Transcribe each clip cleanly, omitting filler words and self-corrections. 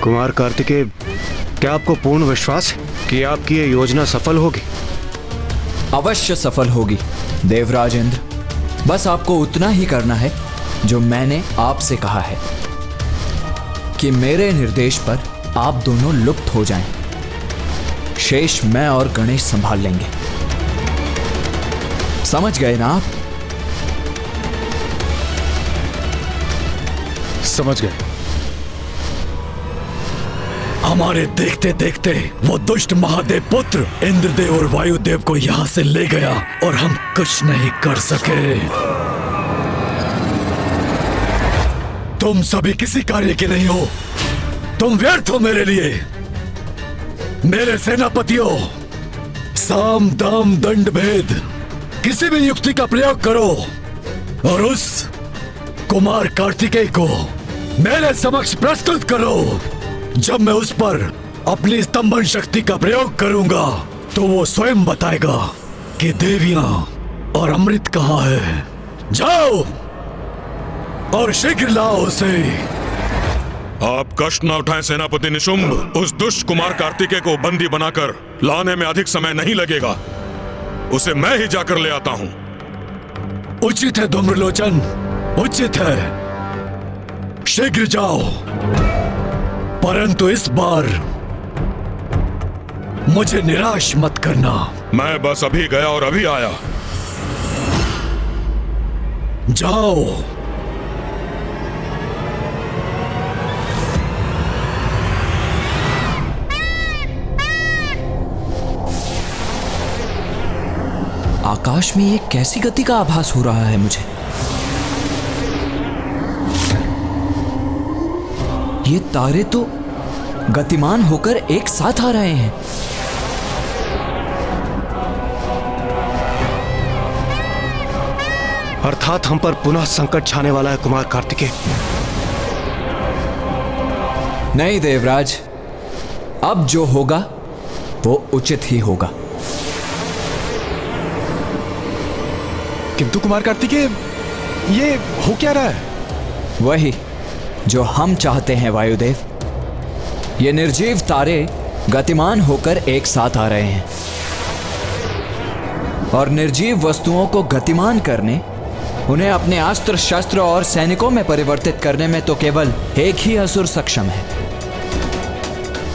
कुमार कार्तिकेय, क्या आपको पूर्ण विश्वास है कि आपकी ये योजना सफल होगी? अवश्य सफल होगी देवराज इंद्र। बस आपको उतना ही करना है जो मैंने आपसे कहा है कि मेरे निर्देश पर आप दोनों लुप्त हो जाएं। शेष मैं और गणेश संभाल लेंगे। समझ गए ना आप? समझ गए। हमारे देखते देखते वो दुष्ट महादेव पुत्र इंद्रदेव और वायुदेव को यहाँ से ले गया और हम कुछ नहीं कर सके। तुम सभी किसी कार्य के नहीं हो। तुम व्यर्थ हो मेरे लिए। मेरे सेनापतियों, साम दाम दंड भेद किसी भी युक्ति का प्रयोग करो और उस कुमार कार्तिकेय को मेरे समक्ष प्रस्तुत करो। जब मैं उस पर अपनी स्तंभन शक्ति का प्रयोग करूंगा तो वो स्वयं बताएगा कि देवियां और अमृत कहाँ है। जाओ और शीघ्र लाओ उसे। आप कष्ट न उठाएं सेनापति निशुंभ। उस दुष्ट कुमार कार्तिकेय को बंदी बनाकर लाने में अधिक समय नहीं लगेगा। उसे मैं ही जाकर ले आता हूं। उचित है धूम्रलोचन, उचित है। शीघ्र जाओ, परंतु इस बार मुझे निराश मत करना। मैं बस अभी गया और अभी आया। जाओ। आकाश में ये कैसी गति का आभास हो रहा है मुझे? ये तारे तो गतिमान होकर एक साथ आ रहे हैं। अर्थात हम पर पुनः संकट छाने वाला है कुमार कार्तिकेय। नहीं देवराज, अब जो होगा वो उचित ही होगा। किंतु कुमार कार्तिकेय, ये हो क्या रहा है? वही जो हम चाहते हैं वायुदेव। ये निर्जीव तारे गतिमान होकर एक साथ आ रहे हैं और निर्जीव वस्तुओं को गतिमान करने, उन्हें अपने अस्त्र शस्त्र और सैनिकों में परिवर्तित करने में तो केवल एक ही असुर सक्षम है,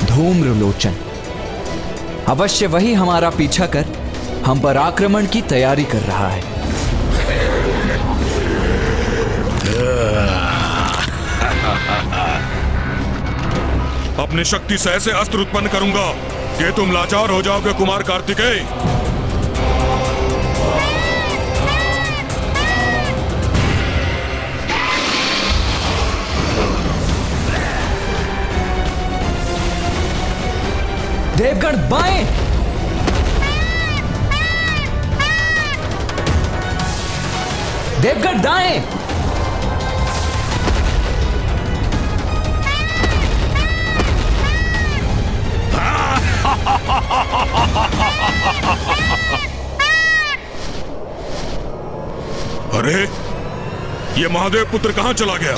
धूम्रलोचन। अवश्य वही हमारा पीछा कर हम पर आक्रमण की तैयारी कर रहा है। अपनी शक्ति से ऐसे अस्त्र उत्पन्न करूंगा कि तुम लाचार हो जाओगे कुमार कार्तिकेय। देवगण बाएं। देवगण दाएं। अरे, ये महादेव पुत्र कहां चला गया?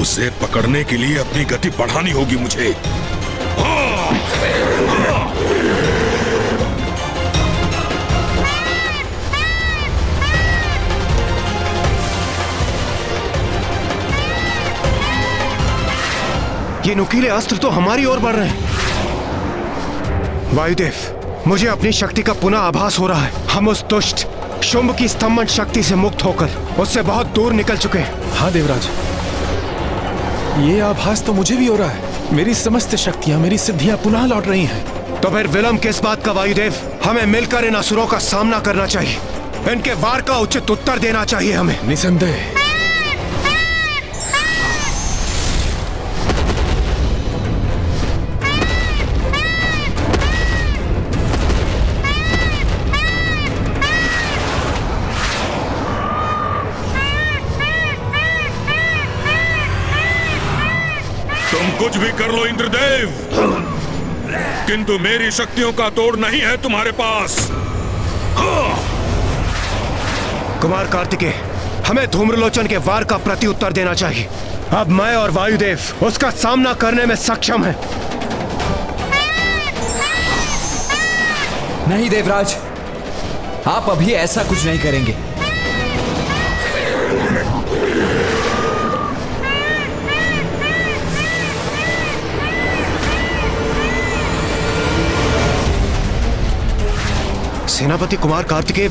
उसे पकड़ने के लिए अपनी गति बढ़ानी होगी मुझे। ये नुकीले अस्त्र तो हमारी ओर बढ़ रहे हैं। वायुदेव, मुझे अपनी शक्ति का पुनः आभास हो रहा है। हम उस दुष्ट शुंभ की स्तंभन शक्ति से मुक्त होकर उससे बहुत दूर निकल चुके हैं। हाँ देवराज, ये आभास तो मुझे भी हो रहा है। मेरी समस्त शक्तियां, मेरी सिद्धियां पुनः लौट रही हैं। तो फिर विलंब किस बात का वायुदेव? हमें मिलकर इन असुरों का सामना करना चाहिए। इनके वार का उचित उत्तर देना चाहिए हमें। निसंदेह। कुछ भी कर लो इंद्रदेव, किंतु मेरी शक्तियों का तोड़ नहीं है तुम्हारे पास। कुमार कार्तिकेय, हमें धूम्रलोचन के वार का प्रत्युत्तर देना चाहिए। अब मैं और वायुदेव उसका सामना करने में सक्षम हैं। नहीं देवराज, आप अभी ऐसा कुछ नहीं करेंगे। सेनापति कुमार कार्तिकेय,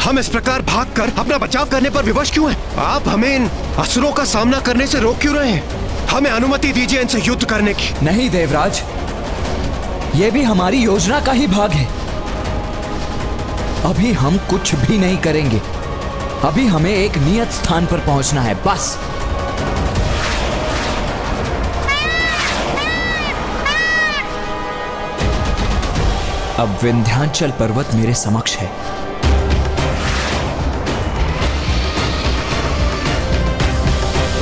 हम इस प्रकार भागकर अपना बचाव करने पर विवश क्यों हैं? आप हमें इन असुरों का सामना करने से रोक क्यों रहे हैं? हमें अनुमति दीजिए इनसे युद्ध करने की। नहीं देवराज, ये भी हमारी योजना का ही भाग है। अभी हम कुछ भी नहीं करेंगे। अभी हमें एक नियत स्थान पर पहुंचना है, बस। अब विंध्याचल पर्वत मेरे समक्ष है।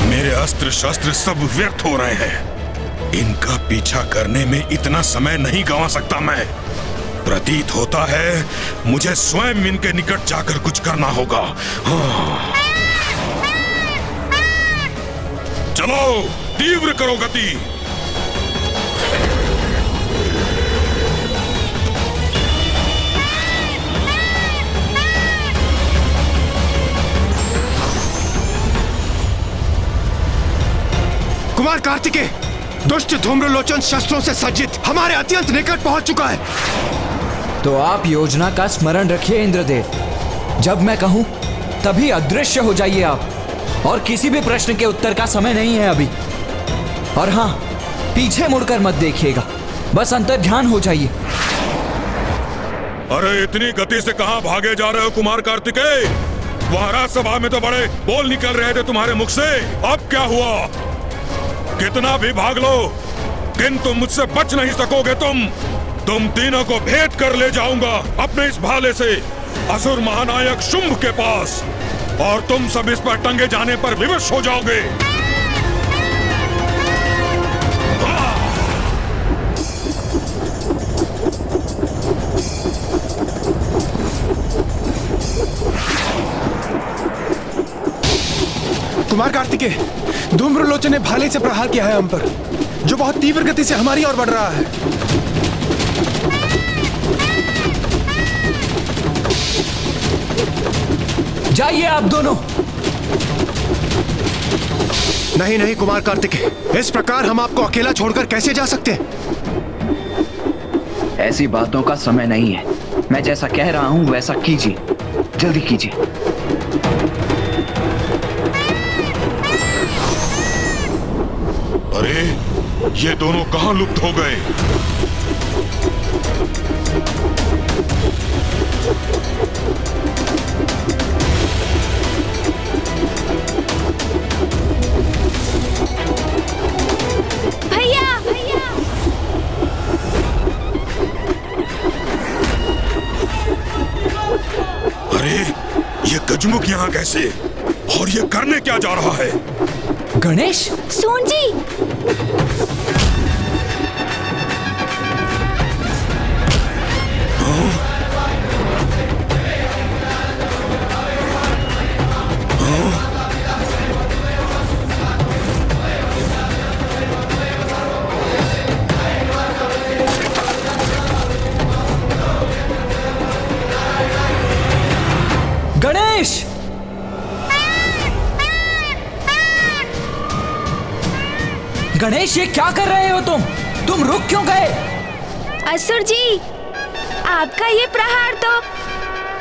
मेरे अस्त्र शस्त्र सब व्यर्थ हो रहे हैं। इनका पीछा करने में इतना समय नहीं गंवा सकता मैं। प्रतीत होता है मुझे स्वयं इनके निकट जाकर कुछ करना होगा। हाँ। चलो, तीव्र करो गति। कुमार कार्तिकेय, दुष्ट धूम्रलोचन शस्त्रों से सज्जित हमारे अत्यंत निकट पहुंच चुका है। तो आप योजना का स्मरण रखिए इंद्रदेव। जब मैं कहूं तभी अदृश्य हो जाइए आप। और किसी भी प्रश्न के उत्तर का समय नहीं है अभी। और हाँ, पीछे मुड़कर मत देखिएगा, बस अंतर्ध्यान हो जाइए। अरे इतनी गति से कहां भागे जा रहे हो कुमार कार्तिकेय? वहां राजसभा में तो बड़े बोल निकल रहे थे तुम्हारे मुख से। अब क्या हुआ? कितना भी भाग लो, किंतु मुझसे बच नहीं सकोगे तुम तीनों को भेद कर ले जाऊंगा अपने इस भाले से असुर महानायक शुंभ के पास, और तुम सब इस पर टंगे जाने पर विवश हो जाओगे। कुमार कार्तिकेय, धूम्रलोचन ने भाले से प्रहार किया है हम पर, जो बहुत तीव्र गति से हमारी ओर बढ़ रहा है। जाइए आप दोनों। नहीं नहीं कुमार कार्तिकेय, इस प्रकार हम आपको अकेला छोड़कर कैसे जा सकते हैं? ऐसी बातों का समय नहीं है। मैं जैसा कह रहा हूं वैसा कीजिए, जल्दी कीजिए। अरे ये दोनों कहां लुप्त हो गए? भैया भैया, अरे ये गजमुख यहाँ कैसे? और ये करने क्या जा रहा है? गणेश, सोन जी, गणेश, गणेश, ये क्या कर रहे हो तुम रुक क्यों गए? असुर जी, आपका ये प्रहार तो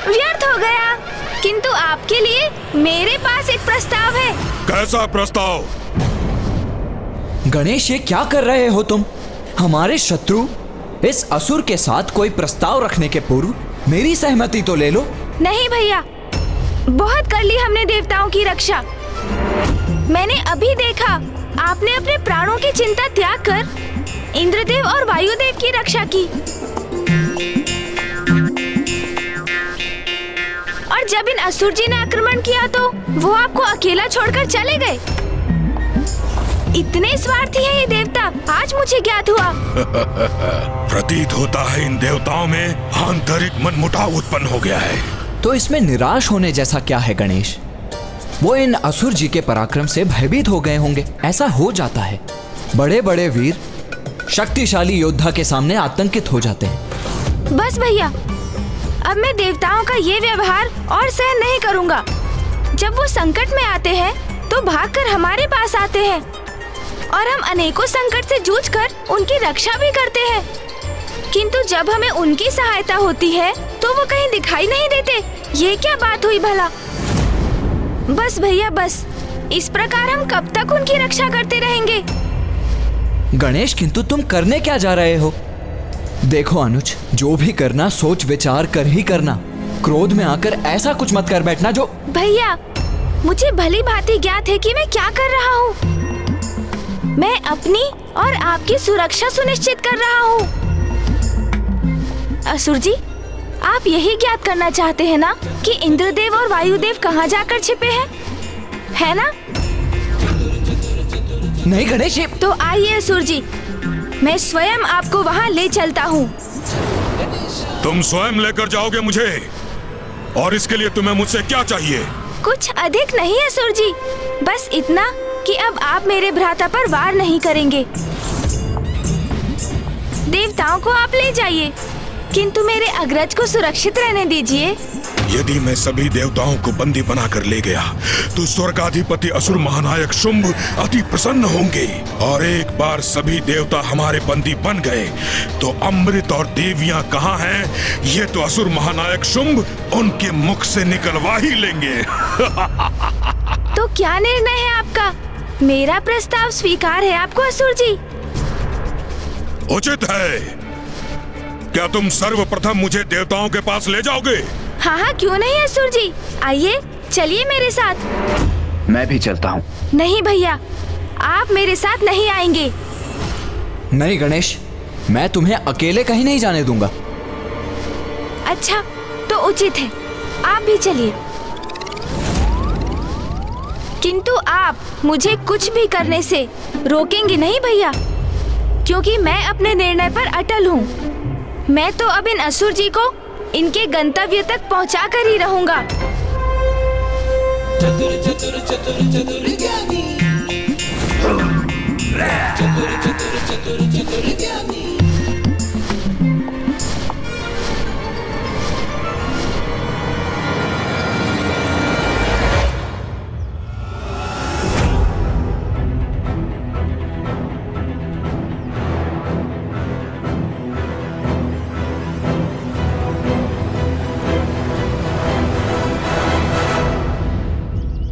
व्यर्थ हो गया, किंतु आपके लिए मेरे पास एक प्रस्ताव है। कैसा प्रस्ताव? गणेश, ये क्या कर रहे हो तुम? हमारे शत्रु इस असुर के साथ कोई प्रस्ताव रखने के पूर्व मेरी सहमति तो ले लो। नहीं भैया, बहुत कर ली हमने देवताओं की रक्षा। मैंने अभी देखा आपने अपने प्राणों की चिंता त्याग कर इंद्रदेव और वायुदेव की रक्षा की, और जब इन असुर जी ने आक्रमण किया तो वो आपको अकेला छोड़कर चले गए। इतने स्वार्थी हैं ये देवता, आज मुझे ज्ञात हुआ। प्रतीत होता है इन देवताओं में आंतरिक मनमुटाव उत्पन्न हो गया है। तो इसमें निराश होने जैसा क्या है गणेश? वो इन असुर जी के पराक्रम से भयभीत हो गए होंगे। ऐसा हो जाता है, बड़े बड़े वीर शक्तिशाली योद्धा के सामने आतंकित हो जाते हैं। बस भैया, अब मैं देवताओं का ये व्यवहार और सहन नहीं करूँगा। जब वो संकट में आते हैं तो भागकर हमारे पास आते हैं और हम अनेकों संकट से जूझकर उनकी रक्षा भी करते हैं, किंतु जब हमें उनकी सहायता होती है तो वो कहीं दिखाई नहीं देते। ये क्या बात हुई भला? बस भैया बस, इस प्रकार हम कब तक उनकी रक्षा करते रहेंगे? गणेश, किंतु तुम करने क्या जा रहे हो? देखो अनुज, जो भी करना सोच विचार कर ही करना। क्रोध में आकर ऐसा कुछ मत कर बैठना जो। भैया, मुझे भली भांति ज्ञात है कि मैं क्या कर रहा हूँ। मैं अपनी और आपकी सुरक्षा सुनिश्चित कर रहा हूँ। असुर जी, आप यही ज्ञात करना चाहते हैं ना कि इंद्रदेव और वायुदेव कहाँ जाकर छिपे हैं, है ना? नहीं गणेश, तो आइए असुर जी, मैं स्वयं आपको वहाँ ले चलता हूँ। तुम स्वयं लेकर जाओगे मुझे? और इसके लिए तुम्हें मुझसे क्या चाहिए? कुछ अधिक नहीं असुर जी, बस इतना कि अब आप मेरे भ्राता पर वार नहीं करेंगे। देवताओं को आप ले जाइए, किंतु मेरे अग्रज को सुरक्षित रहने दीजिए। यदि मैं सभी देवताओं को बंदी बनाकर ले गया तो स्वर्गाधिपति असुर महानायक शुंभ अति प्रसन्न होंगे, और एक बार सभी देवता हमारे बंदी बन गए तो अमृत और देवियां कहाँ हैं ये तो असुर महानायक शुंभ उनके मुख से निकलवा ही लेंगे। तो क्या निर्णय है आपका? मेरा प्रस्ताव स्वीकार है आपको असुर जी? उचित है। क्या तुम सर्वप्रथम मुझे देवताओं के पास ले जाओगे? हाँ हाँ, क्यों नहीं असुर जी, आइए चलिए मेरे साथ। मैं भी चलता हूँ। नहीं भैया, आप मेरे साथ नहीं आएंगे। नहीं गणेश, मैं तुम्हें अकेले कहीं नहीं जाने दूंगा। अच्छा, तो उचित है, आप भी चलिए। किंतु आप मुझे कुछ भी करने से रोकेंगे नहीं भैया, क्योंकि मैं अपने निर्णय पर अटल हूँ। मैं तो अब इन असुर जी को इनके गंतव्य तक पहुंचा कर ही रहूंगा। चतुर चतुर चतुर चतुर ज्ञानी, चतुर चतुर चतुर चतुर ज्ञानी।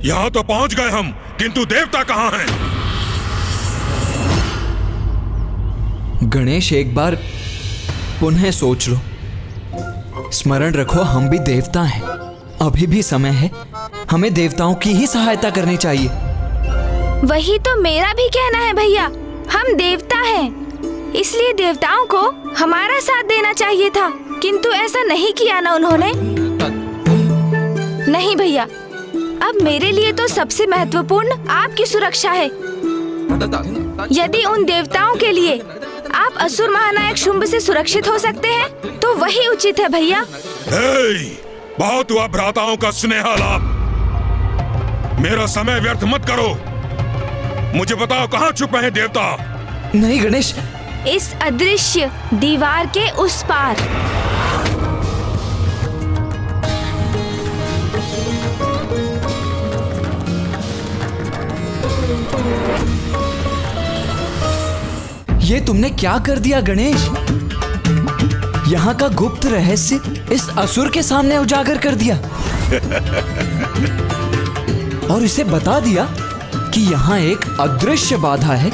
यहाँ तो पहुँच गए हम, किंतु देवता कहाँ हैं? गणेश, एक बार पुनः सोच लो। स्मरण रखो, हम भी देवता हैं। अभी भी समय है, हमें देवताओं की ही सहायता करनी चाहिए। वही तो मेरा भी कहना है भैया, हम देवता हैं, इसलिए देवताओं को हमारा साथ देना चाहिए था, किंतु ऐसा नहीं किया ना उन्होंने। नहीं भैया, अब मेरे लिए तो सबसे महत्वपूर्ण आपकी सुरक्षा है। यदि उन देवताओं के लिए आप असुर महानायक शुंभ से सुरक्षित हो सकते हैं तो वही उचित है भैया। बहुत हुआ भ्राताओं का स्नेह लाभ। मेरा समय व्यर्थ मत करो। मुझे बताओ, कहाँ छुपे हैं देवता? नहीं गणेश, इस अदृश्य दीवार के उस पार। ये तुमने क्या कर दिया गणेश? यहाँ का गुप्त रहस्य इस असुर के सामने उजागर कर दिया और इसे बता दिया कि यहाँ एक अदृश्य बाधा है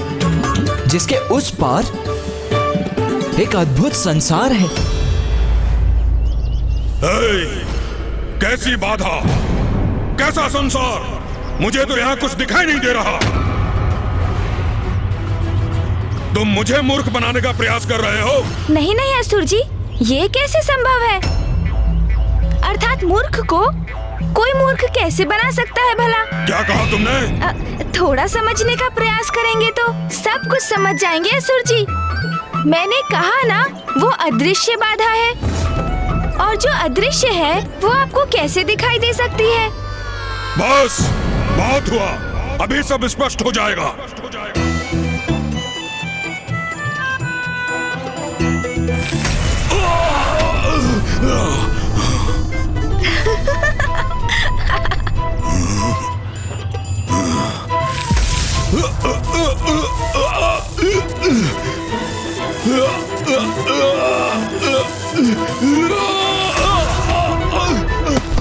जिसके उस पार एक अद्भुत संसार है। कैसी बाधा, कैसा संसार? मुझे तो यहाँ कुछ दिखाई नहीं दे रहा। तुम मुझे मूर्ख बनाने का प्रयास कर रहे हो? नहीं नहीं असुर जी, ये कैसे संभव है? अर्थात मूर्ख को कोई मूर्ख कैसे बना सकता है भला? क्या कहा तुमने? थोड़ा समझने का प्रयास करेंगे तो सब कुछ समझ जाएंगे असुर जी। मैंने कहा ना, वो अदृश्य बाधा है, और जो अदृश्य है वो आपको कैसे दिखाई दे सकती है? बस बहुत हुआ, अभी सब स्पष्ट हो जाएगा।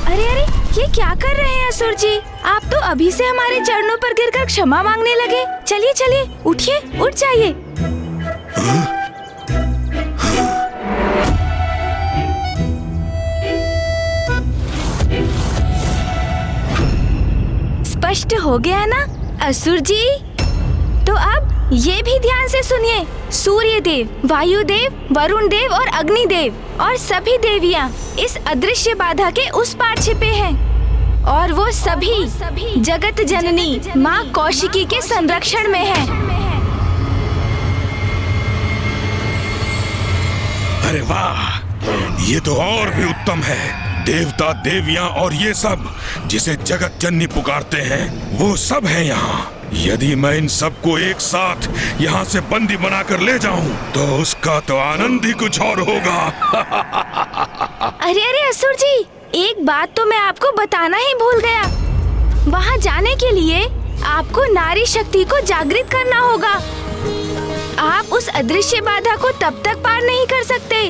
अरे अरे, ये क्या कर रहे हैं असुर जी? आप तो अभी से हमारे चरणों पर गिरकर क्षमा मांगने लगे। चलिए चलिए, उठिए, उठ जाइए। स्पष्ट हो गया ना असुर जी? तो अब ये भी ध्यान से सुनिए। सूर्य देव, वायु देव, वरुण देव और अग्नि देव और सभी देवियां इस अदृश्य बाधा के उस पार छिपे हैं और वो सभी जगत जननी माँ कौशिकी के संरक्षण में हैं। अरे वाह, ये तो और भी उत्तम है। देवता, देवियां और ये सब जिसे जगत जननी पुकारते हैं, वो सब हैं यहाँ। यदि मैं इन सबको एक साथ यहाँ से बंदी बनाकर ले जाऊं, तो उसका तो आनंद ही कुछ और होगा। अरे अरे असुर जी, एक बात तो मैं आपको बताना ही भूल गया। वहाँ जाने के लिए आपको नारी शक्ति को जागृत करना होगा। आप उस अदृश्य बाधा को तब तक पार नहीं कर सकते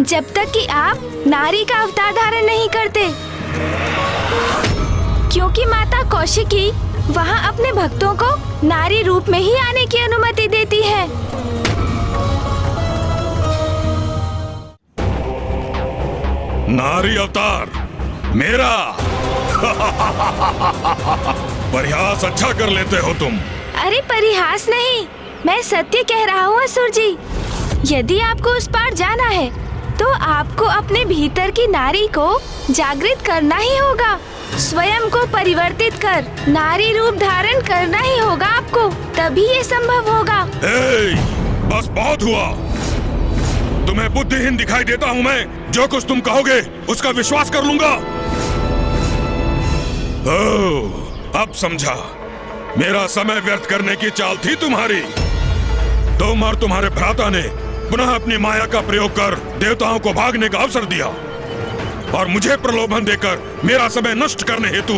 जब तक कि आप नारी का अवतार धारण नहीं करते, क्योंकि माता कौशिकी वहाँ अपने भक्तों को नारी रूप में ही आने की अनुमति देती है। नारी अवतार मेरा। परिहास अच्छा कर लेते हो तुम। अरे परिहास नहीं, मैं सत्य कह रहा हूँ असुर जी। यदि आपको उस पार जाना है तो आपको अपने भीतर की नारी को जागृत करना ही होगा। स्वयं को परिवर्तित कर नारी रूप धारण करना ही होगा आपको, तभी ये संभव होगा। बस बहुत हुआ। तुम्हें बुद्धिहीन दिखाई देता हूँ मैं? जो कुछ तुम कहोगे उसका विश्वास कर लूंगा। ओह, अब समझा। मेरा समय व्यर्थ करने की चाल थी तुम्हारी। तुम और तुम्हारे भ्राता ने पुनः अपनी माया का प्रयोग कर देवताओं को भागने का अवसर दिया और मुझे प्रलोभन देकर मेरा समय नष्ट करने हेतु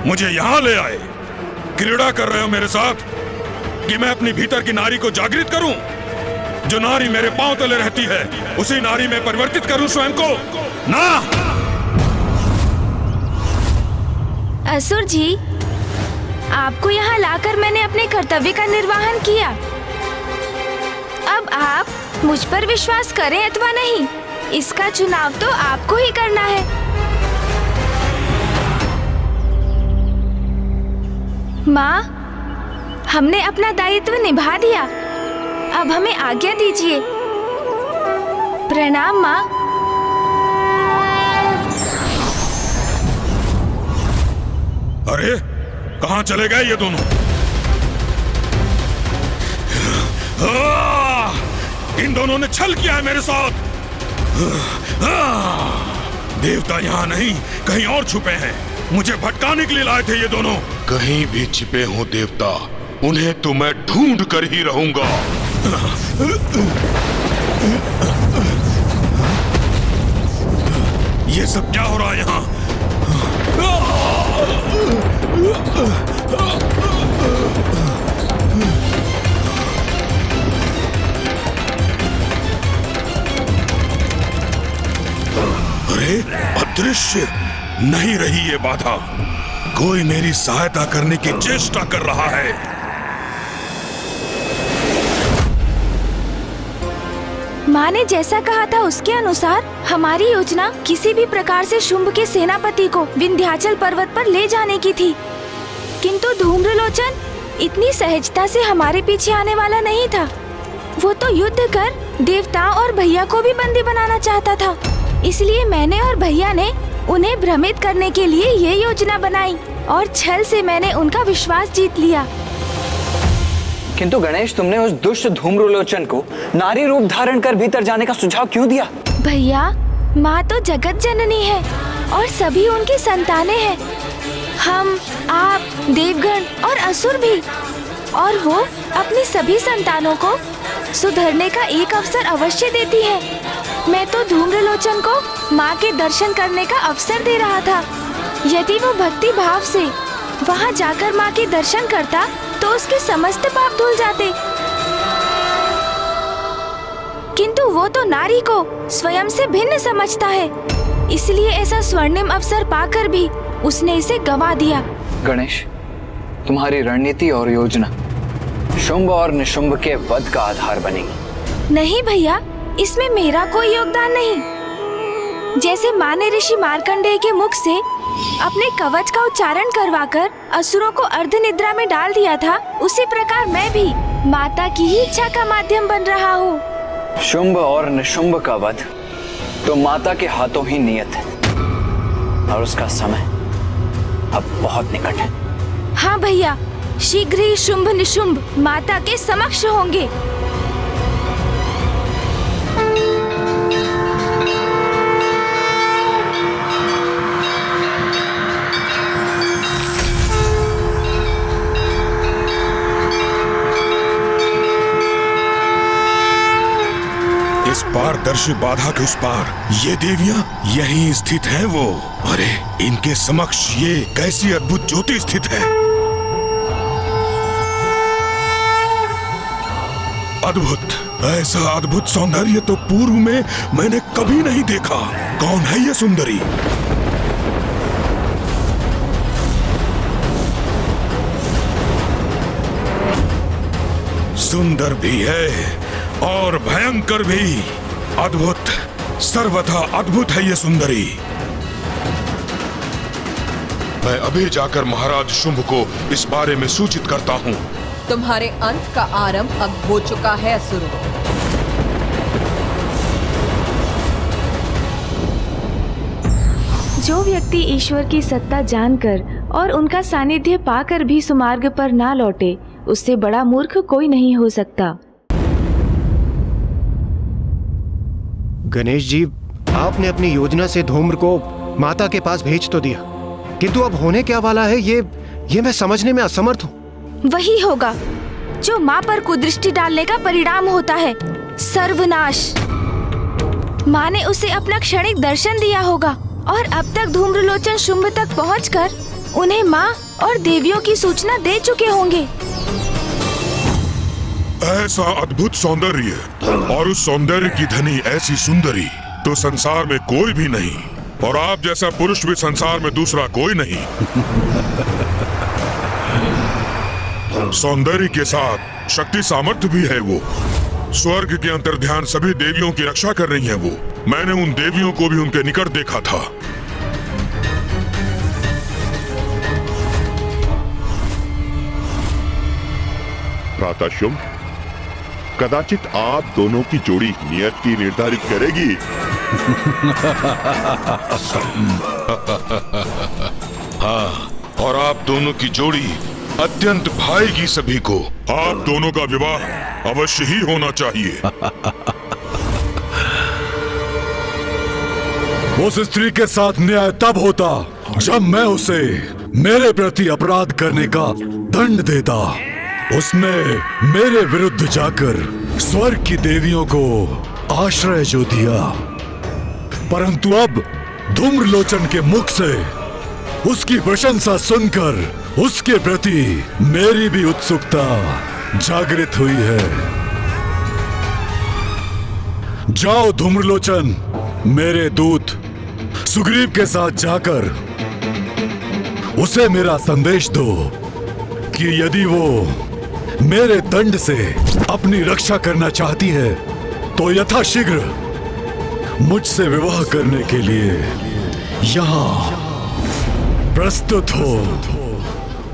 मुझे यहाँ ले आए। क्रीड़ा कर रहे हो मेरे साथ कि मैं अपनी भीतर की नारी को जागृत करूं? जो नारी मेरे पांव तले रहती है, उसी नारी में परिवर्तित करूं स्वयं को? ना। असुर जी, आपको यहाँ लाकर मैंने अपने कर्तव्य का निर्वहन किया। अब आप मुझ पर विश्वास करें अथवा नहीं, इसका चुनाव तो आपको ही करना है। माँ, हमने अपना दायित्व निभा दिया। अब हमें आज्ञा दीजिए। प्रणाम माँ। अरे कहाँ चले गए ये दोनों? इन दोनों ने छल किया है मेरे साथ। देवता यहाँ नहीं, कहीं और छुपे हैं। मुझे भटकाने के लिए लाए थे ये दोनों। कहीं भी छिपे हो देवता, उन्हें तो मैं ढूंढ कर ही रहूंगा। ये सब क्या हो रहा है यहाँ? अरे अदृश्य नहीं रही ये बाधा। कोई मेरी सहायता करने की चेष्टा कर रहा है। माँ ने जैसा कहा था उसके अनुसार हमारी योजना किसी भी प्रकार से शुंभ के सेनापति को विंध्याचल पर्वत पर ले जाने की थी, किंतु धूम्रलोचन इतनी सहजता से हमारे पीछे आने वाला नहीं था। वो तो युद्ध कर देवताओं और भैया को भी बंदी बनाना चाहता था। इसलिए मैंने और भैया ने उन्हें भ्रमित करने के लिए ये योजना बनाई और छल से मैंने उनका विश्वास जीत लिया। किंतु गणेश, तुमने उस दुष्ट धूम्रलोचन को नारी रूप धारण कर भीतर जाने का सुझाव क्यों दिया? भैया, माँ तो जगत जननी है और सभी उनकी संतानें हैं। हम, आप, देवगण और असुर भी, और वो अपनी सभी संतानों को सुधरने का एक अवसर अवश्य देती है। मैं तो धूम्रलोचन को माँ के दर्शन करने का अवसर दे रहा था। यदि वो भक्ति भाव से वहाँ जाकर माँ के दर्शन करता तो उसके समस्त पाप धुल जाते। किंतु वो तो नारी को स्वयं से भिन्न समझता है, इसलिए ऐसा स्वर्णिम अवसर पाकर भी उसने इसे गवा दिया। गणेश, तुम्हारी रणनीति और योजना शुंभ और निशुंभ के वध का आधार बनेगी। नहीं भैया, इसमें मेरा कोई योगदान नहीं। जैसे माँ ने ऋषि मार्कंडेय के मुख से अपने कवच का उच्चारण करवाकर असुरों को अर्धनिद्रा में डाल दिया था, उसी प्रकार मैं भी माता की ही इच्छा का माध्यम बन रहा हूँ। शुंभ और निशुंभ का वध तो माता के हाथों ही नियत है, और उसका समय अब बहुत निकट है। हाँ भैया, शीघ्र ही शुंभ निशुंभ माता के समक्ष होंगे। इस पारदर्शी बाधा के उस पार ये देवियां यहीं स्थित हैं वो। अरे इनके समक्ष ये कैसी अद्भुत ज्योति स्थित है। अद्भुत, ऐसा अद्भुत सौंदर्य तो पूर्व में मैंने कभी नहीं देखा। कौन है ये सुंदरी? सुंदर भी है और भयंकर भी। अद्भुत, सर्वथा अद्भुत है ये सुंदरी। मैं अभी जाकर महाराज शुंभ को इस बारे में सूचित करता हूँ। तुम्हारे अंत का आरंभ अब हो चुका है असुरों। जो व्यक्ति ईश्वर की सत्ता जानकर और उनका सानिध्य पाकर भी सुमार्ग पर ना लौटे, उससे बड़ा मूर्ख कोई नहीं हो सकता। गणेश जी, आपने अपनी योजना से धूम्र को माता के पास भेज तो दिया, किंतु अब होने क्या वाला है ये मैं समझने में असमर्थ हूँ। वही होगा जो माँ पर कुदृष्टि डालने का परिणाम होता है, सर्वनाश। माँ ने उसे अपना क्षणिक दर्शन दिया होगा और अब तक धूम्रलोचन शुंभ तक पहुंचकर उन्हें माँ और देवियों की सूचना दे चुके होंगे। ऐसा अद्भुत सौंदर्य और उस सौंदर्य की धनी ऐसी सुंदरी तो संसार में कोई भी नहीं, और आप जैसा पुरुष भी संसार में दूसरा कोई नहीं। सौंदर्य के साथ शक्ति सामर्थ्य भी है वो। स्वर्ग के अंतर्ध्यान सभी देवियों की रक्षा कर रही है वो। मैंने उन देवियों को भी उनके निकट देखा था। भ्राता शुंभ, कदाचित आप दोनों की जोड़ी नियति निर्धारित करेगी। हाँ, और आप दोनों की जोड़ी अत्यंत भाएगी सभी को। आप दोनों का विवाह अवश्य ही होना चाहिए। उस स्त्री के साथ न्याय तब होता जब मैं उसे मेरे प्रति अपराध करने का दंड देता। उसने मेरे विरुद्ध जाकर स्वर्ग की देवियों को आश्रय जो दिया, परंतु अब धूम्रलोचन के मुख से उसकी प्रशंसा सुनकर उसके प्रति मेरी भी उत्सुकता जागृत हुई है। जाओ धूम्रलोचन, मेरे दूत सुग्रीव के साथ जाकर उसे मेरा संदेश दो कि यदि वो मेरे दंड से अपनी रक्षा करना चाहती है तो यथाशीघ्र मुझसे विवाह करने के लिए यहाँ प्रस्तुत हो,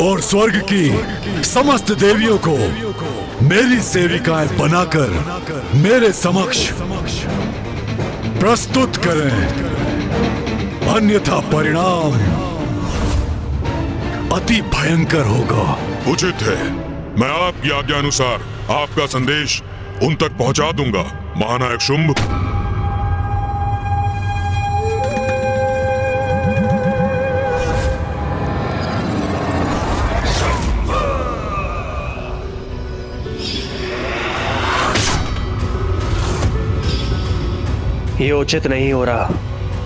और स्वर्ग की समस्त देवियों को मेरी सेविकाएं बनाकर मेरे समक्ष प्रस्तुत करें, अन्यथा परिणाम अति भयंकर होगा। उचित है, मैं आपकी आज्ञा अनुसार आपका संदेश उन तक पहुंचा दूंगा। महानायक शुंभ, ये उचित नहीं हो रहा।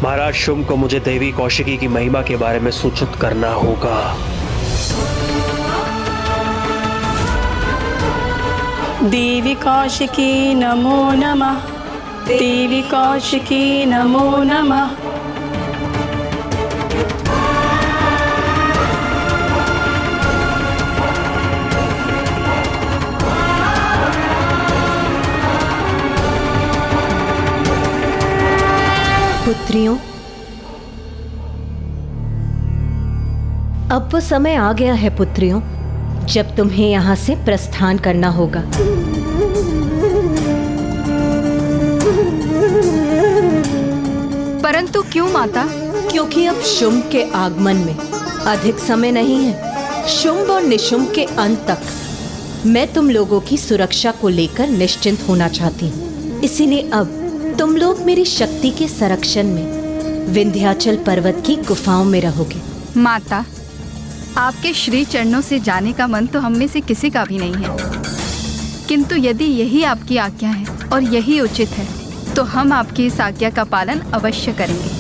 महाराज शुंभ को मुझे देवी कौशिकी की महिमा के बारे में सूचित करना होगा। देवी कौशिकी नमो नमः। देवी कौशिकी नमो नमः। पुत्रियों, अब वो समय आ गया है पुत्रियों, जब तुम्हें यहाँ से प्रस्थान करना होगा। परंतु क्यों माता? क्योंकि अब शुंभ के आगमन में अधिक समय नहीं है। शुंभ और निशुंभ के अंत तक मैं तुम लोगों की सुरक्षा को लेकर निश्चिंत होना चाहती हूँ। इसीलिए अब तुम लोग मेरी शक्ति के संरक्षण में विंध्याचल पर्वत की गुफाओं में रहोगे। माता, आपके श्री चरणों से जाने का मन तो हम में से किसी का भी नहीं है, किंतु यदि यही आपकी आज्ञा है और यही उचित है तो हम आपकी इस आज्ञा का पालन अवश्य करेंगे।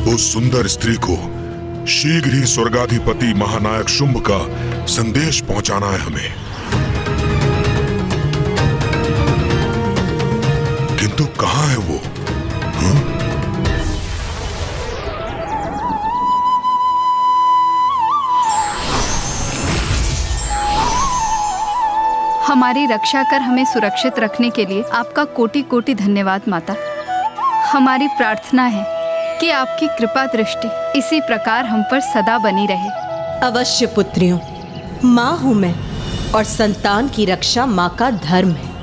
उस सुंदर स्त्री को शीघ्र ही स्वर्गाधिपति महानायक शुंभ का संदेश पहुंचाना है हमें। किंतु कहां है वो? हमारी रक्षा कर हमें सुरक्षित रखने के लिए आपका कोटि कोटि धन्यवाद माता। हमारी प्रार्थना है कि आपकी कृपा दृष्टि इसी प्रकार हम पर सदा बनी रहे। अवश्य पुत्रियों, माँ हूँ मैं और संतान की रक्षा माँ का धर्म है।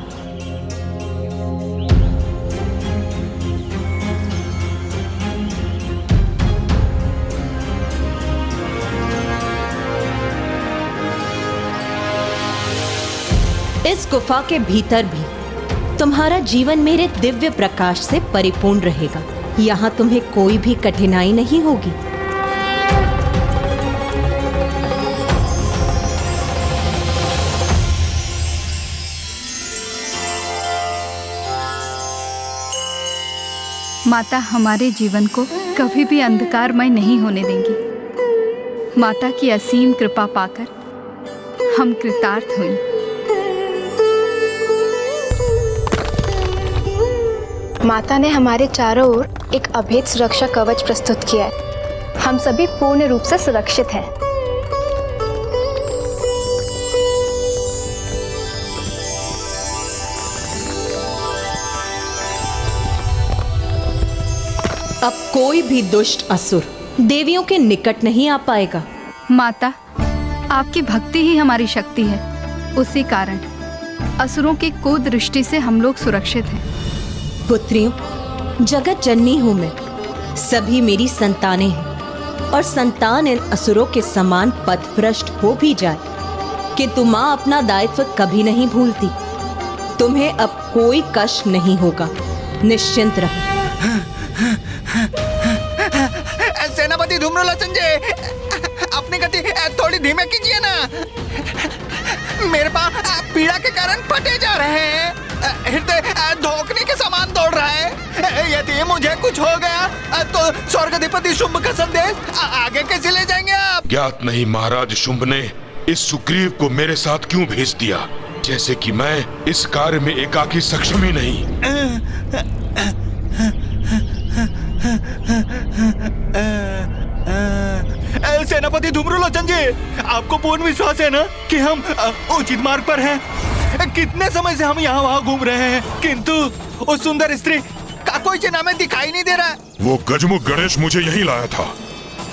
इस गुफा के भीतर भी तुम्हारा जीवन मेरे दिव्य प्रकाश से परिपूर्ण रहेगा। यहाँ तुम्हें कोई भी कठिनाई नहीं होगी। माता हमारे जीवन को कभी भी अंधकारमय नहीं होने देंगी। माता की असीम कृपा पाकर हम कृतार्थ हुए। माता ने हमारे चारों ओर एक अभेद सुरक्षा कवच प्रस्तुत किया है। हम सभी पूर्ण रूप से सुरक्षित हैं। अब कोई भी दुष्ट असुर देवियों के निकट नहीं आ पाएगा। माता, आपकी भक्ति ही हमारी शक्ति है। उसी कारण असुरों की कुदृष्टि से हम लोग सुरक्षित हैं। पुत्रियों, जगत जननी हूँ मैं, सभी मेरी संतानें हैं और संतान इन असुरों के समान पथभ्रष्ट हो भी जाए किंतु माँ अपना दायित्व कभी नहीं भूलती। तुम्हें अब कोई कष्ट नहीं होगा, निश्चिंत रहो। सेनापति धूम्रलोचन जी, अपनी गति थोड़ी धीमे कीजिए ना। मेरे पाँव पीड़ा के कारण फटे जा रहे हैं। हृदय धोखने के समान दौड़ रहा है। यदि मुझे कुछ हो गया तो स्वर्गाधिपति शुंभ का संदेश आगे कैसे ले जाएंगे आप? ज्ञात नहीं महाराज शुंभ ने इस सुग्रीव को मेरे साथ क्यों भेज दिया। जैसे कि मैं इस कार्य में एकाकी सक्षम ही नहीं। सेनापति धूम्रलोचन जी, आपको पूर्ण विश्वास है ना कि हम उचित मार्ग पर हैं? कितने समय से हम यहाँ वहाँ घूम रहे हैं, किंतु उस सुंदर स्त्री का कोई चिन्ह हमें दिखाई नहीं दे रहा। वो गजमुख गणेश मुझे यहीं लाया था।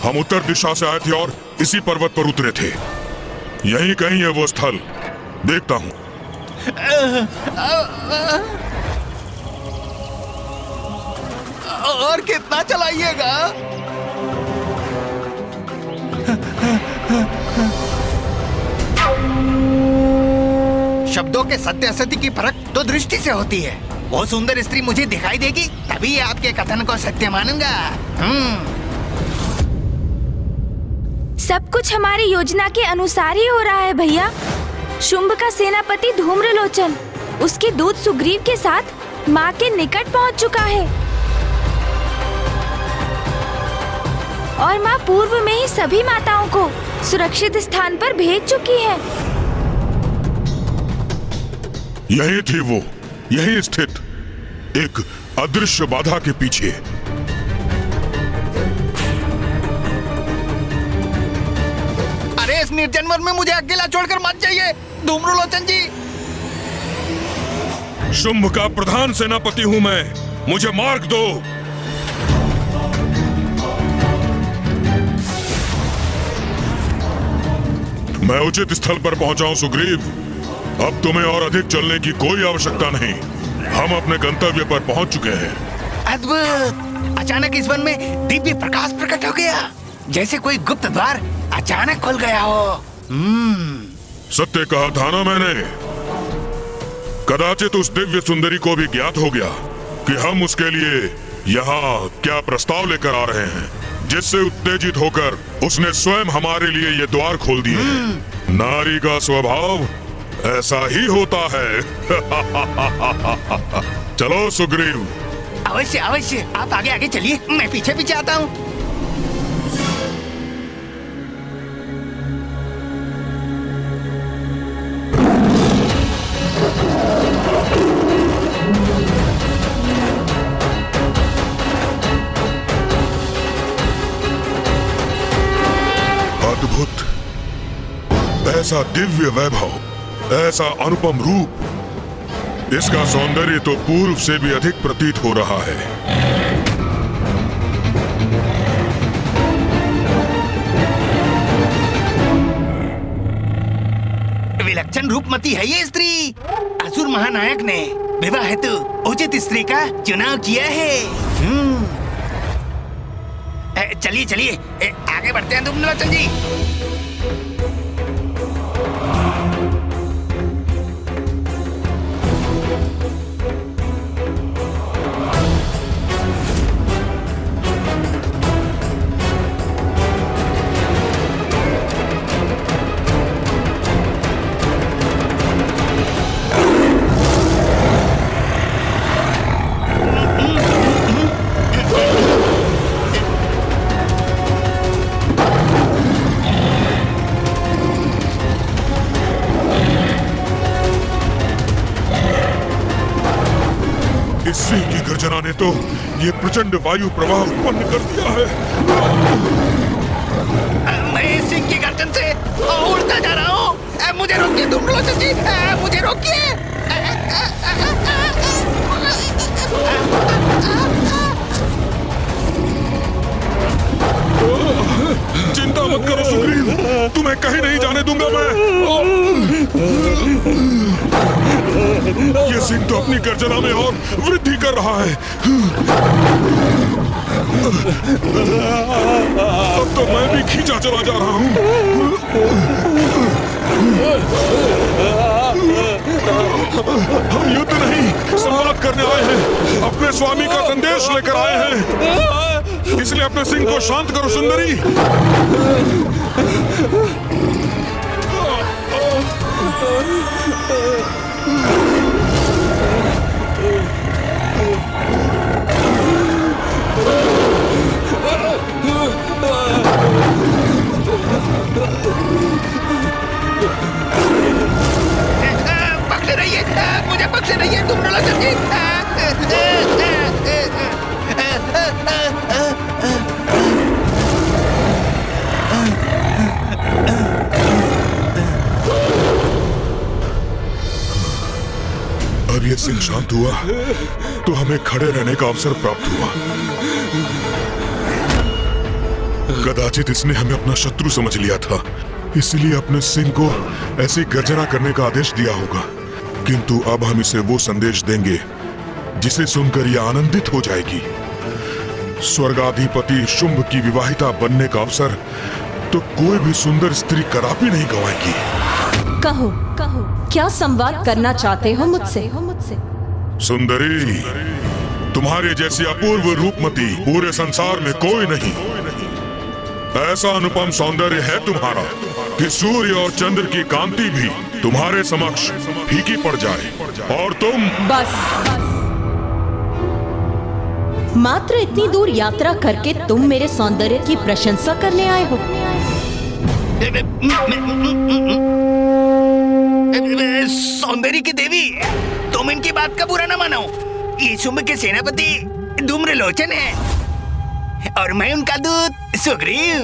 हम उत्तर दिशा से आए थे और इसी पर्वत पर उतरे थे। यहीं कहीं है वो स्थल, देखता हूँ। और कितना चलाइएगा? शब्दों के सत्य असत्य की परख तो दृष्टि से होती है। वो सुंदर स्त्री मुझे दिखाई देगी, तभी आपके कथन को सत्य मानूंगा। सब कुछ हमारी योजना के अनुसार ही हो रहा है भैया। शुंभ का सेनापति धूम्रलोचन उसके दूत सुग्रीव के साथ माँ के निकट पहुँच चुका है और माँ पूर्व में ही सभी माताओं को सुरक्षित स्थान पर भेज चुकी है। यही थी वो, यही स्थित एक अदृश्य बाधा के पीछे। अरे इस निर्जन वन में मुझे अकेला छोड़कर मत जाइए धूम्रलोचन जी। शुंभ का प्रधान सेनापति हूं मैं, मुझे मार्ग दो। मैं उचित स्थल पर पहुंचा हूं सुग्रीव। अब तुम्हें और अधिक चलने की कोई आवश्यकता नहीं। हम अपने गंतव्य पर पहुंच चुके हैं। अद्भुत! अचानक इस वन में दिव्य प्रकाश प्रकट हो गया, जैसे कोई गुप्त द्वार अचानक खुल गया हो। सत्य कहा था ना मैंने। कदाचित उस दिव्य सुंदरी को भी ज्ञात हो गया कि हम उसके लिए यहाँ क्या प्रस्ताव लेकर आ रहे हैं, जिससे उत्तेजित होकर उसने स्वयं हमारे लिए ये द्वार खोल दिए। नारी का स्वभाव ऐसा ही होता है। चलो सुग्रीव। अवश्य अवश्य, आप आगे आगे चलिए, मैं पीछे पीछे आता हूँ। अद्भुत! ऐसा दिव्य वैभव, ऐसा अनुपम रूप, इसका सौंदर्य तो पूर्व से भी अधिक प्रतीत हो रहा है। विलक्षण रूपमती है ये स्त्री। असुर महानायक ने विवाह हेतु उचित स्त्री का चुनाव किया है। चलिए चलिए, आगे बढ़ते हैं धूम्रलोचन जी। इस सिंह की गर्जना ने तो ये प्रचंड वायु प्रवाह उत्पन्न कर दिया है। मैं इस सिंह की गर्जन से उड़ता जा रहा हूँ। मुझे रोकिए धूम्रलोचन जी, मुझे रोकिए। चिंता मत करो सुग्रीव, तुम्हें कहीं नहीं जाने दूंगा मैं। ये सिंह तो अपनी गर्जना में और वृद्धि कर रहा है। अब तो मैं भी खींचा चला जा रहा हूँ। हम युद्ध नहीं, संवाद करने आए हैं। अपने स्वामी का संदेश लेकर आए हैं, इसलिए अपने सिंह को शांत करो सुंदरी। मुझे बख्शे नहीं धूम्रलोचन जी। अब ये सिंह शांत हुआ तो हमें खड़े रहने का अवसर प्राप्त हुआ। कदाचित इसने हमें अपना शत्रु समझ लिया था, इसलिए अपने सिंह को ऐसी गर्जना करने का आदेश दिया होगा। किंतु अब हम इसे वो संदेश देंगे जिसे सुनकर यह आनंदित हो जाएगी। स्वर्गाधिपति शुंभ की विवाहिता बनने का अवसर तो कोई भी सुंदर स्त्री कदापि नहीं गंवाएगी। कहो कहो, क्या संवाद करना चाहते हो मुझसे? सुंदरी, तुम्हारे जैसी अपूर्व रूपमती पूरे संसार में कोई नहीं। ऐसा अनुपम सौंदर्य है तुम्हारा कि सूर्य और चंद्र की कांति भी तुम्हारे समक्ष फीकी पड़ जाए, और तुम बस मात्र इतनी दूर यात्रा करके तुम मेरे सौंदर्य की प्रशंसा करने आए हो? सौंदर्य की देवी, तुम इनकी बात का बुरा न मानो। ये शुंभ के सेनापति धूम्रलोचन है और मैं उनका दूत सुग्रीव।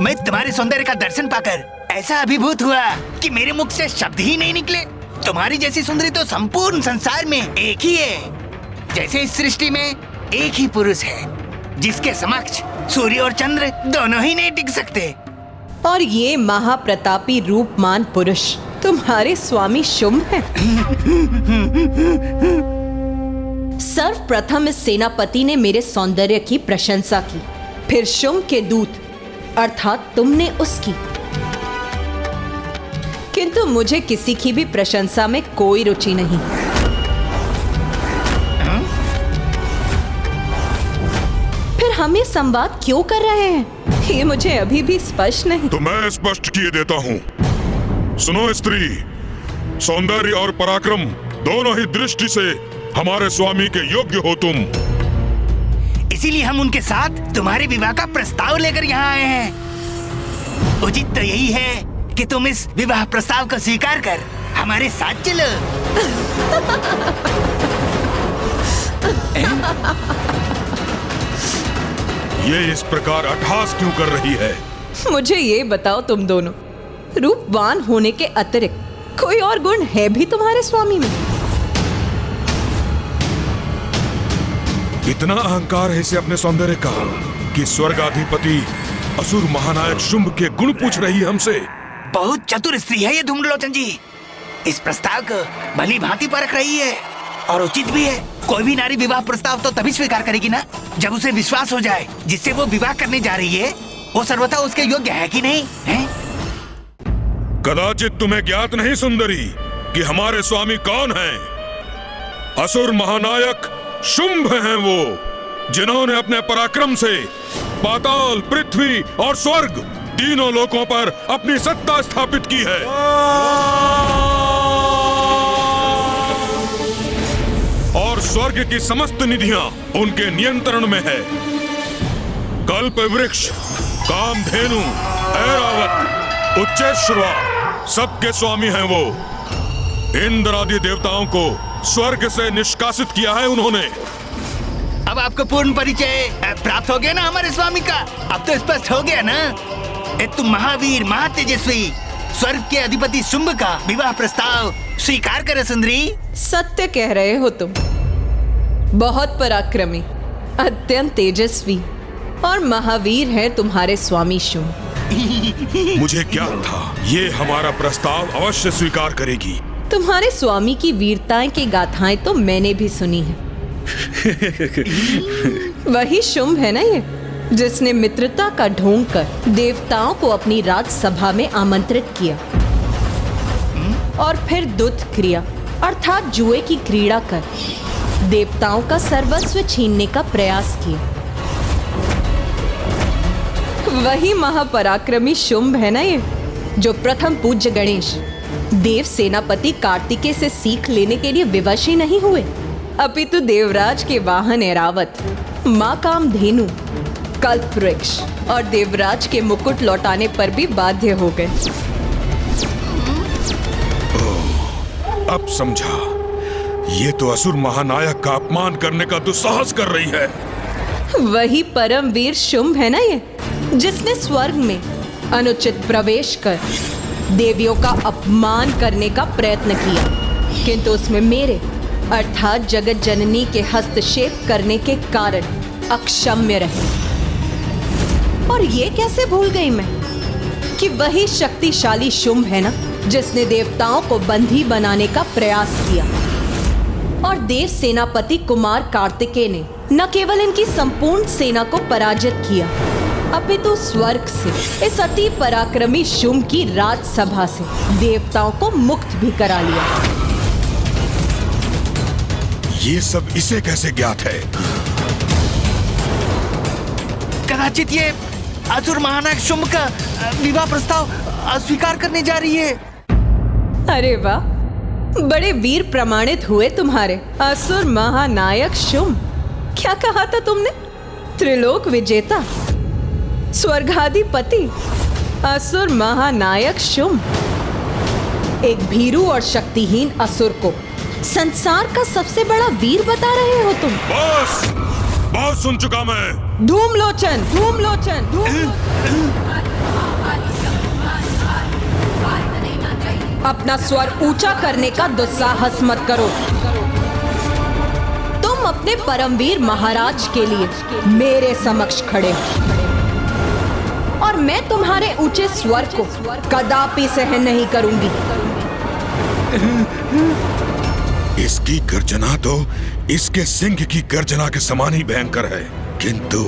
मैं तुम्हारे सौंदर्य का दर्शन पाकर ऐसा अभिभूत हुआ कि मेरे मुख से शब्द ही नहीं निकले। तुम्हारी जैसी सुंदरी तो संपूर्ण संसार में एक ही है। जैसे इस सृष्टि में एक ही पुरुष है जिसके समक्ष सूर्य और चंद्र दोनों ही नहीं टिक सकते। और ये महाप्रतापी रूपमान पुरुष तुम्हारे स्वामी शुंभ हैं। सर्वप्रथम इस सेनापति ने मेरे सौंदर्य की प्रशंसा की, फिर शुंभ के दूत अर्थात तुमने उसकी। किंतु मुझे किसी की भी प्रशंसा में कोई रुचि नहीं। फिर हम ये संवाद क्यों कर रहे हैं, ये मुझे अभी भी स्पष्ट नहीं। तो मैं स्पष्ट किए देता हूँ। सुनो स्त्री, सौंदर्य और पराक्रम दोनों ही दृष्टि से हमारे स्वामी के योग्य हो तुम। इसीलिए हम उनके साथ तुम्हारे विवाह का प्रस्ताव लेकर यहाँ आए हैं। उचित तो यही है कि तुम इस विवाह प्रस्ताव को स्वीकार कर हमारे साथ चलो। ये इस प्रकार अट्टहास क्यों कर रही है? मुझे ये बताओ, तुम दोनों रूपवान होने के अतिरिक्त कोई और गुण है भी तुम्हारे स्वामी में? इतना अहंकार है इसे अपने सौंदर्य का कि स्वर्गाधिपति असुर महानायक शुंभ के गुण पूछ रही है हमसे। बहुत चतुर स्त्री है ये धूम्रलोचन जी। इस प्रस्ताव को भली भांति परख रही है और उचित भी है। कोई भी नारी विवाह प्रस्ताव तो तभी स्वीकार करेगी ना जब उसे विश्वास हो जाए जिससे वो विवाह करने जा रही है वो सर्वथा उसके योग्य है कि नहीं है? कदाचित तुम्हें ज्ञात नहीं सुंदरी कि हमारे स्वामी कौन हैं? असुर महानायक शुंभ हैं वो, जिन्होंने अपने पराक्रम से पाताल, पृथ्वी और स्वर्ग तीनों लोकों पर अपनी सत्ता स्थापित की है। और स्वर्ग की समस्त निधियां उनके नियंत्रण में है। कल्प वृक्ष, कामधेनु, ऐरावत, उच्चैश्रवा सबके स्वामी हैं वो। इंद्र आदि देवताओं को स्वर्ग से निष्कासित किया है उन्होंने। अब आपको पूर्ण परिचय प्राप्त हो गया ना हमारे स्वामी का? अब तो स्पष्ट हो गया ना? तुम महावीर, महातेजस्वी स्वर्ग के अधिपति शुंभ का विवाह प्रस्ताव स्वीकार करे सुंदरी। सत्य कह रहे हो तुम। बहुत पराक्रमी, अत्यंत तेजस्वी और महावीर है तुम्हारे स्वामी शुंभ। मुझे क्या था, ये हमारा प्रस्ताव अवश्य स्वीकार करेगी। तुम्हारे स्वामी की वीरताएं की गाथाएं तो मैंने भी सुनी है। वही शुंभ है ना ये, जिसने मित्रता का ढोंग कर देवताओं को अपनी राजसभा में आमंत्रित किया और फिर दुत क्रिया अर्थात जुए की क्रीड़ा कर देवताओं का सर्वस्व छीनने का प्रयास किया। वही महापराक्रमी शुंभ है ना ये, जो प्रथम पूज्य गणेश देव सेनापति कार्तिकेय से सीख लेने के लिए विवश ही नहीं हुए, अपितु देवराज के वाहन ऐरावत, मां कामधेनु, कल्प वृक्ष और देवराज के मुकुट लौटाने पर भी बाध्य हो गए। अब समझा, ये तो असुर महानायक का अपमान करने का दुस्साहस कर रही है। वही परमवीर शुंभ है ना ये, जिसने स्वर्ग में अनुचित प्रवेश कर देवियों का अपमान करने का प्रयत्न किया, किंतु उसमें मेरे अर्थात जगत जननी के हस्तक्षेप करने के कारण अक्षम्य रहे। और ये कैसे भूल गई मैं कि वही शक्तिशाली शुंभ है ना जिसने देवताओं को बंदी बनाने का प्रयास किया, और देव सेनापति कुमार कार्तिकेय ने न केवल इनकी संपूर्ण सेना को पराजित किया, अपितु स्वर्ग से इस अति पराक्रमी शुंभ की राजसभा से देवताओं को मुक्त भी करा लिया। ये सब इसे कैसे ज्ञात है? कदाचित ये असुर महानायक शुंभ का विवाह प्रस्ताव अस्वीकार करने जा रही है। अरे वाह, बड़े वीर प्रमाणित हुए तुम्हारे असुर महानायक शुंभ। क्या कहा था तुमने? त्रिलोक विजेता, स्वर्गाधिपति, असुर महानायक शुंभ। एक भीरू और शक्तिहीन असुर को संसार का सबसे बड़ा वीर बता रहे हो तुम। बस, बहुत सुन चुका मैं। धूमलोचन, धूमलोचन, अपना स्वर ऊंचा करने का दुस्साहस मत करो। तुम अपने परमवीर महाराज के लिए मेरे समक्ष खड़े हो, और मैं तुम्हारे ऊंचे स्वर को कदापि सहन नहीं करूंगी। इसकी गर्जना तो इसके सिंह की गर्जना के समान ही भयंकर है, किंतु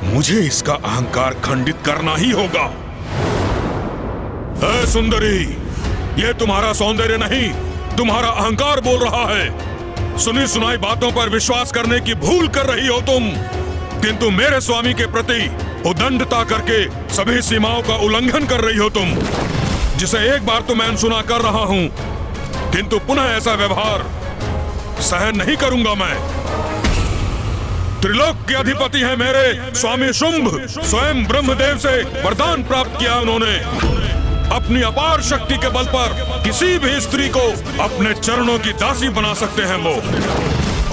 मुझे इसका अहंकार खंडित करना ही होगा। ऐ सुंदरी, ये तुम्हारा सौंदर्य नहीं, तुम्हारा अहंकार बोल रहा है। सुनी सुनाई बातों पर विश्वास करने की भूल कर रही हो तुम, किंतु मेरे स्वामी के प्रति उदंडता करके सभी सीमाओं का उल्लंघन कर रही हो तुम, जिसे एक बार तो मैं अनसुना कर रहा हूं, किंतु पुनः ऐसा व्यवहार सहन नहीं करूंगा मैं। त्रिलोक के अधिपति हैं मेरे स्वामी शुंभ, स्वयं ब्रह्मदेव से वरदान प्राप्त किया उन्होंने। अपनी अपार शक्ति के बल पर किसी भी स्त्री को अपने चरणों की दासी बना सकते हैं वो,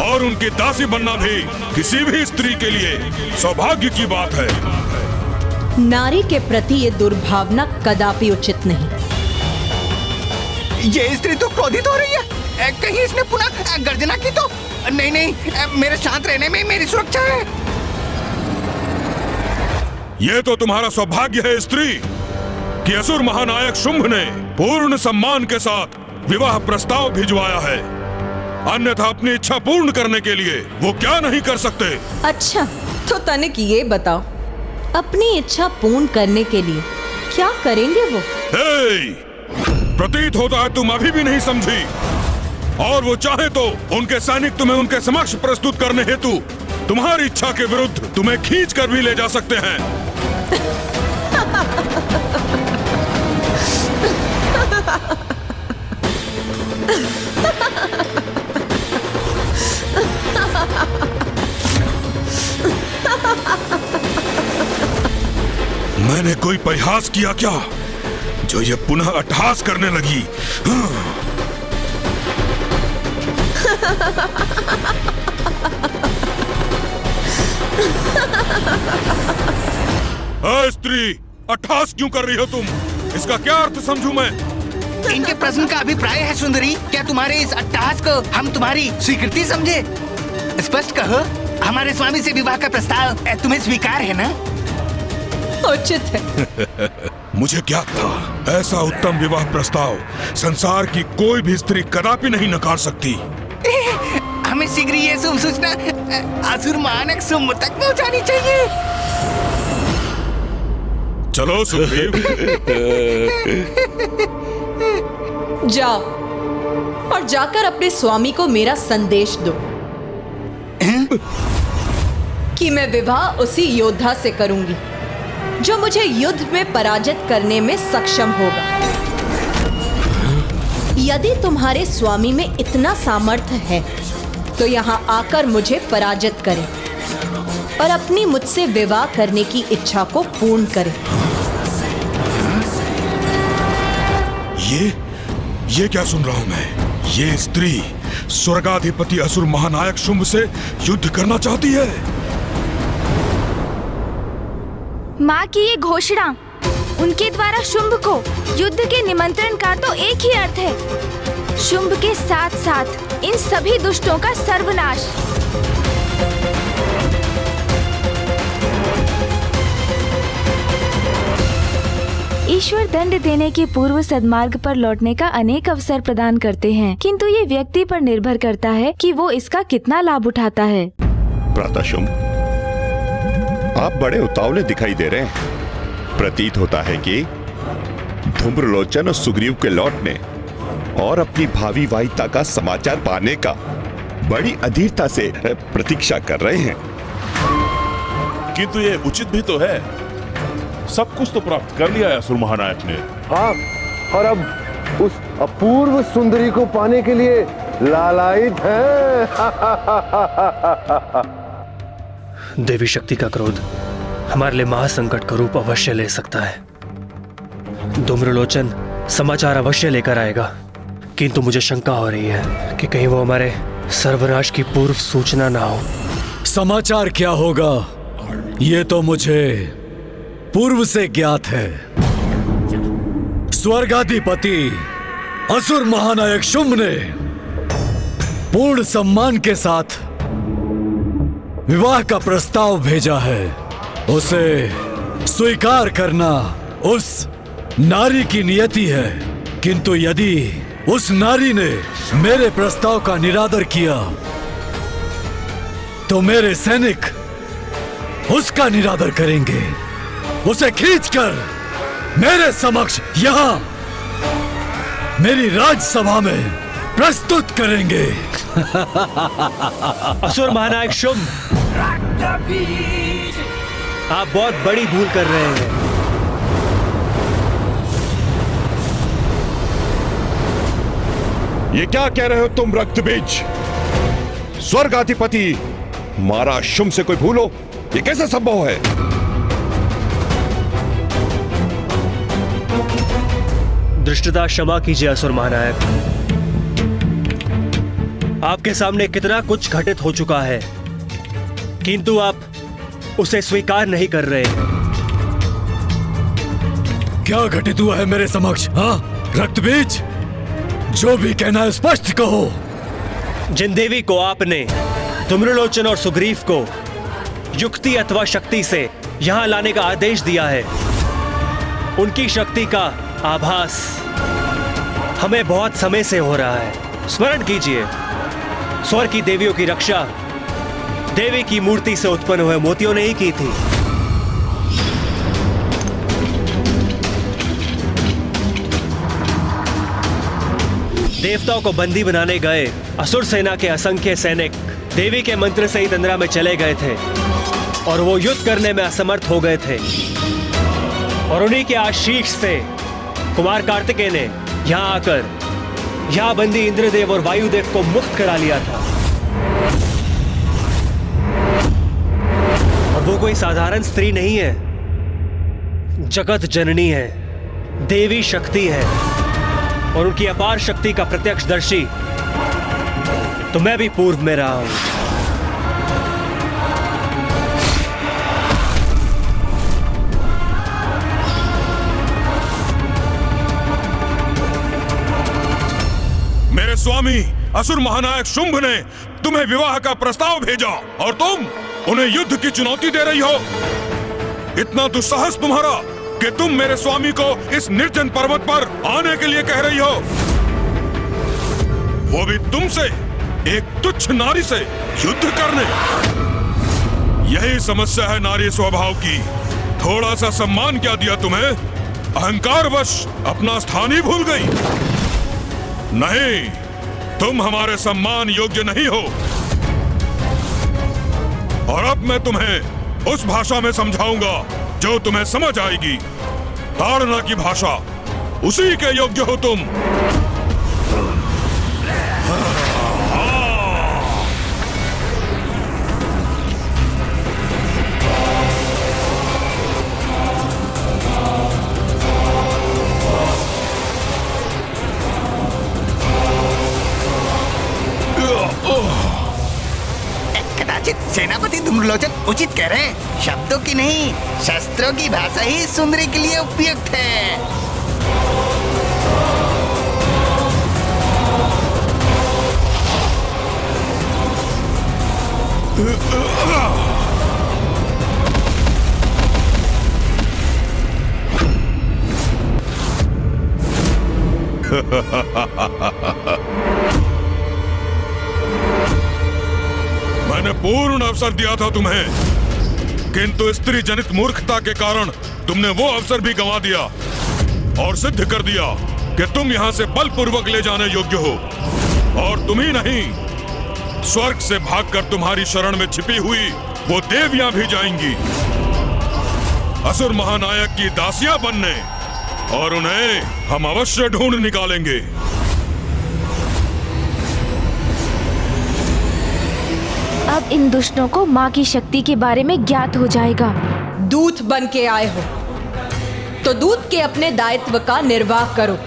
और उनकी दासी बनना भी किसी भी स्त्री के लिए सौभाग्य की बात है। नारी के प्रति ये दुर्भावना कदापि उचित नहीं। ये स्त्री तो क्रोधित हो रही है। कहीं इसने पुनः गर्जना की तो? नहीं नहीं, मेरे शांत रहने में मेरी सुरक्षा है। ये तो तुम्हारा सौभाग्य है स्त्री कि असुर महानायक शुंभ ने पूर्ण सम्मान के साथ विवाह प्रस्ताव भिजवाया है, अन्यथा अपनी इच्छा पूर्ण करने के लिए वो क्या नहीं कर सकते। अच्छा, तो तनिक ये बताओ, अपनी इच्छा पूर्ण करने के लिए क्या करेंगे वो? प्रतीत होता है तुम अभी भी नहीं समझी, और वो चाहे तो उनके सैनिक तुम्हें उनके समक्ष प्रस्तुत करने हेतु तुम्हारी इच्छा के विरुद्ध तुम्हें खींच कर भी ले जा सकते हैं। मैंने कोई परिहास किया क्या जो ये पुनः अट्टहास करने लगी? स्त्री, अट्टहास क्यों कर रही हो तुम? इसका क्या अर्थ समझूं मैं? इनके प्रश्न का अभिप्राय है सुंदरी, क्या तुम्हारे इस अट्टहास को हम तुम्हारी स्वीकृति समझे? स्पष्ट कहो, हमारे स्वामी से विवाह का प्रस्ताव तुम्हें स्वीकार है ना? उचित है। मुझे क्या था, ऐसा उत्तम विवाह प्रस्ताव संसार की कोई भी स्त्री कदापि नहीं नकार सकती। हमें शीघ्र ये शुभ सूचना असुर महानायक शुंभ तक पहुंचानी चाहिए। चलो सुग्रीव। जाओ और जाकर अपने स्वामी को मेरा संदेश दो कि मैं विवाह उसी योद्धा से करूंगी जो मुझे युद्ध में पराजित करने में सक्षम होगा। यदि तुम्हारे स्वामी में इतना सामर्थ्य है तो यहाँ आकर मुझे पराजित करें और अपनी मुझसे विवाह करने की इच्छा को पूर्ण करें। ये क्या सुन रहा हूं मैं? ये स्त्री स्वर्गाधिपति असुर महानायक शुंभ से युद्ध करना चाहती है। माँ की ये घोषणा, उनके द्वारा शुंभ को युद्ध के निमंत्रण का तो एक ही अर्थ है, शुंभ के साथ साथ इन सभी दुष्टों का सर्वनाश। ईश्वर दंड देने के पूर्व सद्मार्ग पर लौटने का अनेक अवसर प्रदान करते हैं, किंतु ये व्यक्ति पर निर्भर करता है कि वो इसका कितना लाभ उठाता है। प्रातःशुंभ, आप बड़े उतावले दिखाई दे रहे हैं। प्रतीत होता है कि धूम्रलोचन और सुग्रीव के लौटने और अपनी भावी वाहिता का समाचार पाने का बड़ी अधीरता से प्रतीक्षा कर रहे हैं। किंतु ये उचित भी तो है, सब कुछ तो प्राप्त कर लिया है असुर महानायक ने। हाँ, और अब उस अपूर्व सुंदरी को पाने के लिए लालायित हैं। देवी शक्ति का क्रोध हमारे लिए महासंकट का रूप अवश्य ले सकता है। धूम्रलोचन समाचार अवश्य लेकर आएगा, किंतु मुझे शंका हो रही है कि कहीं वो हमारे सर्वनाश की पूर्व सूचना ना हो। समाचार क्या होगा ये तो मुझे पूर्व से ज्ञात है। स्वर्गाधिपति असुर महानायक शुंभ ने पूर्ण सम्मान के साथ विवाह का प्रस्ताव भेजा है। उसे स्वीकार करना उस नारी की नियति है, किंतु यदि उस नारी ने मेरे प्रस्ताव का निरादर किया तो मेरे सैनिक उसका निरादर करेंगे, उसे खींचकर मेरे समक्ष यहां मेरी राजसभा में प्रस्तुत करेंगे। असुर महानायक शुंभ, आप बहुत बड़ी भूल कर रहे हैं। ये क्या कह रहे हो तुम रक्तबीज? स्वर्गाधिपति महाराज शुंभ से कोई भूल हो, ये कैसे संभव है? दृष्टता क्षमा कीजिए असुर महानायक, आपके सामने कितना कुछ घटित हो चुका है, किंतु आप उसे स्वीकार नहीं कर रहे। क्या घटित हुआ है मेरे समक्ष? हाँ रक्तबीज, जो भी कहना है स्पष्ट कहो। जिन देवी को आपने धूम्रलोचन और सुग्रीव को युक्ति अथवा शक्ति से यहां लाने का आदेश दिया है, उनकी शक्ति का आभास हमें बहुत समय से हो रहा है। स्मरण कीजिए, स्वर्ग की देवियों की रक्षा देवी की मूर्ति से उत्पन्न हुए मोतियों ने ही की थी। देवताओं को बंदी बनाने गए असुर सेना के असंख्य सैनिक देवी के मंत्र से ही तंद्रा में चले गए थे और वो युद्ध करने में असमर्थ हो गए थे, और उन्हीं के आशीष से कुमार कार्तिकेय ने यहां आकर यहां बंदी इंद्रदेव और वायुदेव को मुक्त करा लिया था। और वो कोई साधारण स्त्री नहीं है, जगत जननी है, देवी शक्ति है, और उनकी अपार शक्ति का प्रत्यक्षदर्शी तो मैं भी पूर्व में रहा हूं। मेरे स्वामी असुर महानायक शुंभ ने तुम्हें विवाह का प्रस्ताव भेजा और तुम उन्हें युद्ध की चुनौती दे रही हो। इतना दुस्साहस तुम्हारा कि तुम मेरे स्वामी को इस निर्जन पर्वत पर आने के लिए कह रही हो, वो भी तुमसे, एक तुच्छ नारी से युद्ध करने। यही समस्या है नारी स्वभाव की। थोड़ा सा सम्मान क्या दिया तुम्हें, अहंकारवश अपना स्थान ही भूल गई। नहीं, तुम हमारे सम्मान योग्य नहीं हो। और अब मैं तुम्हें उस भाषा में समझाऊंगा जो तुम्हें समझ आएगी। ताड़ना की भाषा, उसी के योग्य हो तुम। धूम्रलोचन उचित कह रहे हैं। शब्दों की नहीं, शस्त्रों की भाषा ही सुंदरी के लिए उपयुक्त है। मैंने पूर्ण अवसर दिया था तुम्हें, किंतु स्त्री जनित मूर्खता के कारण तुमने वो अवसर भी गंवा दिया और सिद्ध कर दिया कि तुम यहां से बलपूर्वक ले जाने योग्य हो। और तुम ही नहीं, स्वर्ग से भागकर तुम्हारी शरण में छिपी हुई वो देवियां भी जाएंगी असुर महानायक की दासियां बनने, और उन्हें हम अवश्य ढूंढ निकालेंगे। अब इन दुष्टों को माँ की शक्ति के बारे में ज्ञात हो जाएगा। दूत बन के आए हो तो दूत के अपने दायित्व का निर्वाह करो।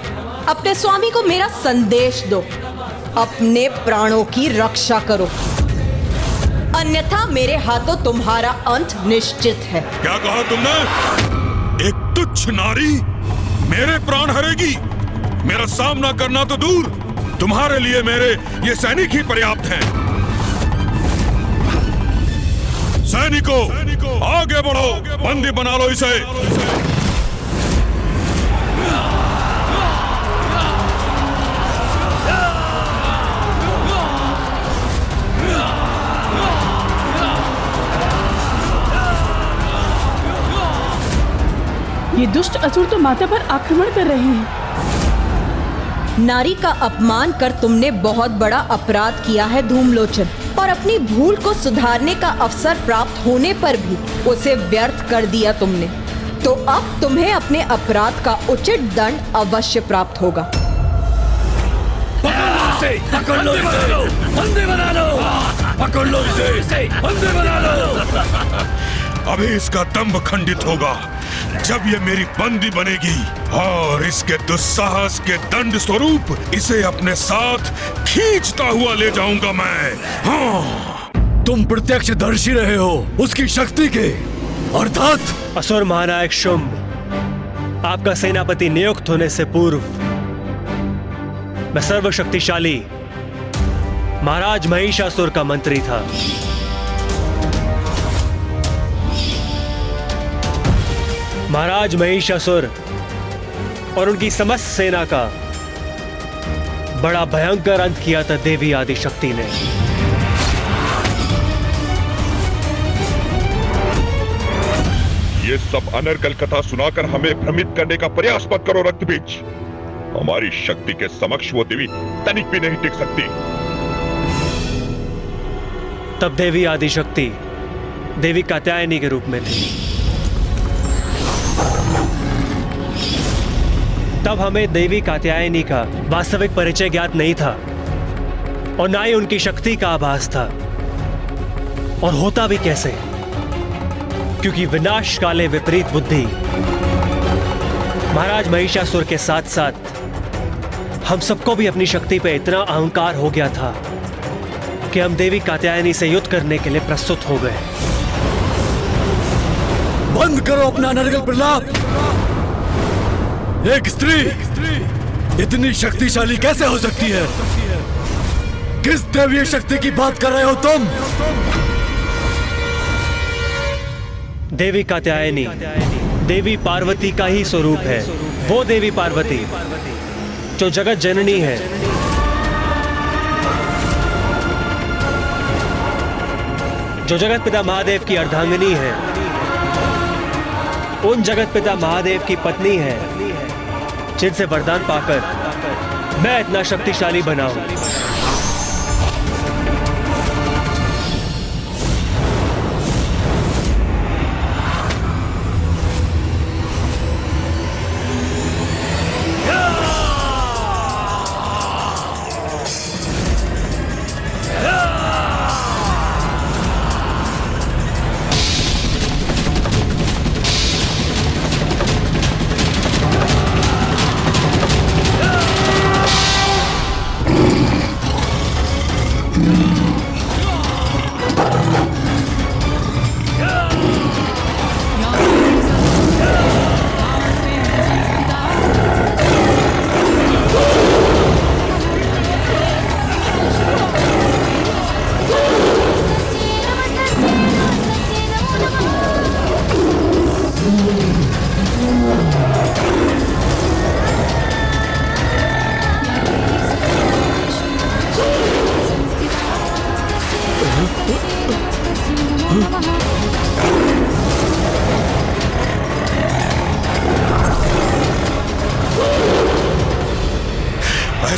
अपने स्वामी को मेरा संदेश दो, अपने प्राणों की रक्षा करो, अन्यथा मेरे हाथों तुम्हारा अंत निश्चित है। क्या कहा तुमने? एक तुच्छ नारी मेरे प्राण हरेगी? मेरा सामना करना तो दूर, तुम्हारे लिए मेरे ये सैनिक ही पर्याप्त हैं। सैनिकों, आगे बढ़ो, बंदी बना लो इसे। ये दुष्ट असुर तो माता पर आक्रमण कर रहे हैं। नारी का अपमान कर तुमने बहुत बड़ा अपराध किया है धूम्रलोचन, और अपनी भूल को सुधारने का अवसर प्राप्त होने पर भी उसे व्यर्थ कर दिया तुमने। तो अब तुम्हें अपने अपराध का उचित दंड अवश्य प्राप्त होगा। पकड़ लो इसे, बंदी बना लो, पकड़ लो इसे, बंदी बना लो। अभी इसका दंभ खंडित होगा जब ये मेरी बंदी बनेगी, और इसके दुस्साहस के दंड स्वरूप इसे अपने साथ खींचता हुआ ले जाऊंगा मैं। हाँ। तुम प्रत्यक्षदर्शी रहे हो उसकी शक्ति के, अर्थात असुर महानायक शुंभ, आपका सेनापति नियुक्त होने से पूर्व मैं सर्वशक्तिशाली महाराज महिषासुर का मंत्री था। महाराज महिषासुर और उनकी समस्त सेना का बड़ा भयंकर अंत किया था देवी आदिशक्ति ने। ये सब अनर्गल कथा सुनाकर हमें भ्रमित करने का प्रयास मत करो रक्तबीज। हमारी शक्ति के समक्ष वो देवी तनिक भी नहीं टिक सकती। तब देवी आदिशक्ति देवी कात्यायनी के रूप में थी। तब हमें देवी कात्यायनी का वास्तविक परिचय ज्ञात नहीं था, और ना ही उनकी शक्ति का आभास था। और होता भी कैसे, क्योंकि विनाश काले विपरीत बुद्धि महाराज महिषासुर के साथ साथ हम सबको भी अपनी शक्ति पे इतना अहंकार हो गया था कि हम देवी कात्यायनी से युद्ध करने के लिए प्रस्तुत हो गए। बंद करो अपना नरगल प्रलाप। एक स्त्री इतनी शक्तिशाली कैसे हो सकती है? किस दैवीय शक्ति की बात कर रहे हो तुम? देवी कात्यायनी देवी पार्वती का ही स्वरूप है। वो देवी पार्वती जो जगत जननी है, जो जगत पिता महादेव की अर्धांगिनी है, उन जगत पिता महादेव की पत्नी है, जिनसे वरदान पाकर मैं इतना शक्तिशाली बना हूं।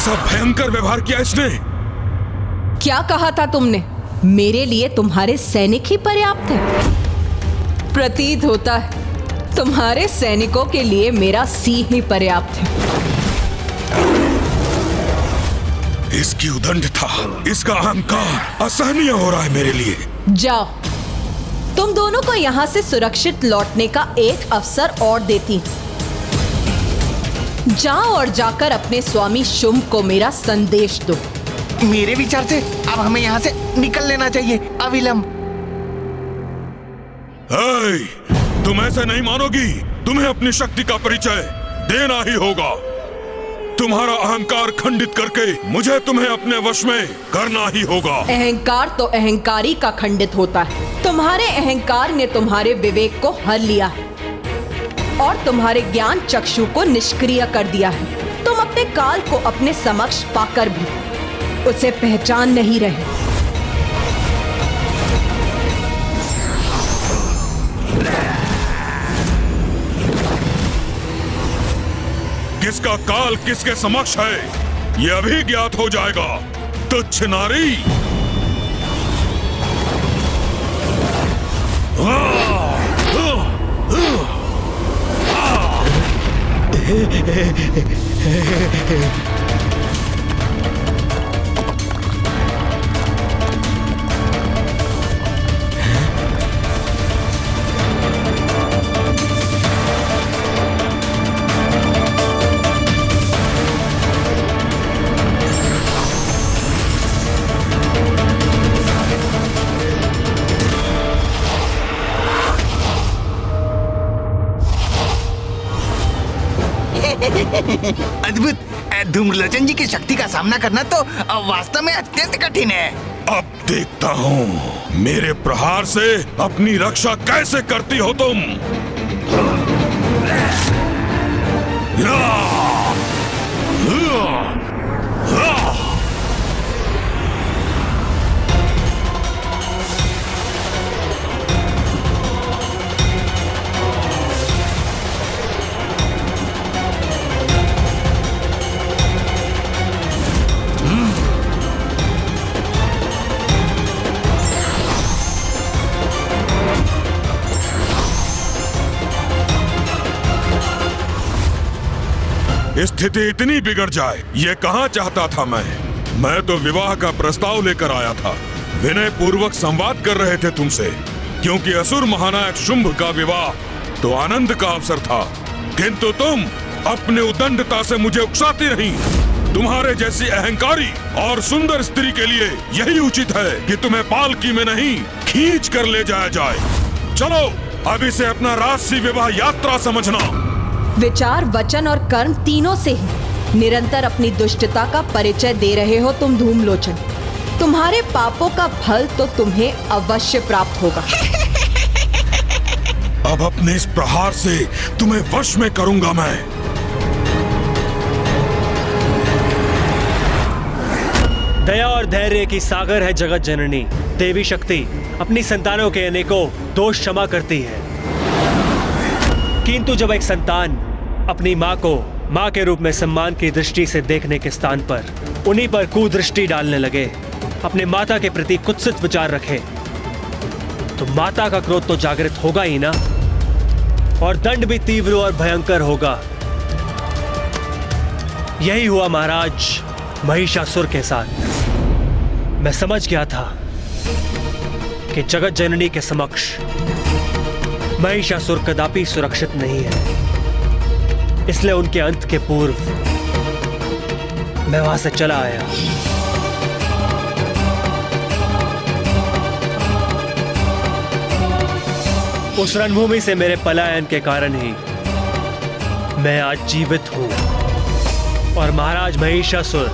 कैसा भयंकर व्यवहार किया इसने। क्या कहा था तुमने? मेरे लिए तुम्हारे सैनिक ही पर्याप्त है। प्रतीत होता है तुम्हारे सैनिकों के लिए मेरा सिंह ही पर्याप्त है। इसकी उदंडता, इसका अहंकार असहनीय हो रहा है मेरे लिए। जाओ, तुम दोनों को यहाँ से सुरक्षित लौटने का एक अवसर और देती। जाओ और जाकर अपने स्वामी शुंभ को मेरा संदेश दो। मेरे विचार से अब हमें यहाँ से निकल लेना चाहिए अविलंब। तुम ऐसे नहीं मानोगी। तुम्हें अपनी शक्ति का परिचय देना ही होगा। तुम्हारा अहंकार खंडित करके मुझे तुम्हें अपने वश में करना ही होगा। अहंकार तो अहंकारी का खंडित होता है। तुम्हारे अहंकार ने तुम्हारे विवेक को हर लिया है और तुम्हारे ज्ञान चक्षु को निष्क्रिय कर दिया है। तुम अपने काल को अपने समक्ष पाकर भी उसे पहचान नहीं रहे। किसका काल किसके समक्ष है, यह अभी ज्ञात हो जाएगा। तुच्छ नारी। अद्भुत। धूम्रलोचन जी की शक्ति का सामना करना तो वास्तव में अत्यंत कठिन है। अब देखता हूँ मेरे प्रहार से अपनी रक्षा कैसे करती हो तुम। स्थिति इतनी बिगड़ जाए ये कहाँ चाहता था मैं तो विवाह का प्रस्ताव लेकर आया था। विनय पूर्वक संवाद कर रहे थे तुमसे, क्योंकि असुर महानायक शुंभ का विवाह तो आनंद का अवसर था। किंतु तुम अपने उदंडता से मुझे उकसाती रही। तुम्हारे जैसी अहंकारी और सुंदर स्त्री के लिए यही उचित है कि तुम्हें पालकी में नहीं खींच कर ले जाया जाए। चलो अब इसे अपना राजसी विवाह यात्रा समझना। विचार, वचन और कर्म तीनों से ही निरंतर अपनी दुष्टता का परिचय दे रहे हो तुम धूम्रलोचन। तुम्हारे पापों का फल तो तुम्हें अवश्य प्राप्त होगा। अब अपने इस प्रहार से तुम्हें वश में करूंगा मैं। दया और धैर्य की सागर है जगत जननी। देवी शक्ति अपनी संतानों के अनेकों दोष क्षमा करती है, किंतु जब एक संतान अपनी माँ को माँ के रूप में सम्मान की दृष्टि से देखने के स्थान पर उन्हीं पर कुदृष्टि डालने लगे, अपने माता के प्रति कुत्सित विचार रखे, तो माता का क्रोध तो जागृत होगा ही ना, और दंड भी तीव्र और भयंकर होगा। यही हुआ महाराज महिषासुर के साथ। मैं समझ गया था कि जगत जननी के समक्ष महिषासुर कदापि सुरक्षित नहीं है, इसलिए उनके अंत के पूर्व मैं वहां से चला आया। उस रणभूमि से मेरे पलायन के कारण ही मैं आज जीवित हूं, और महाराज महिषासुर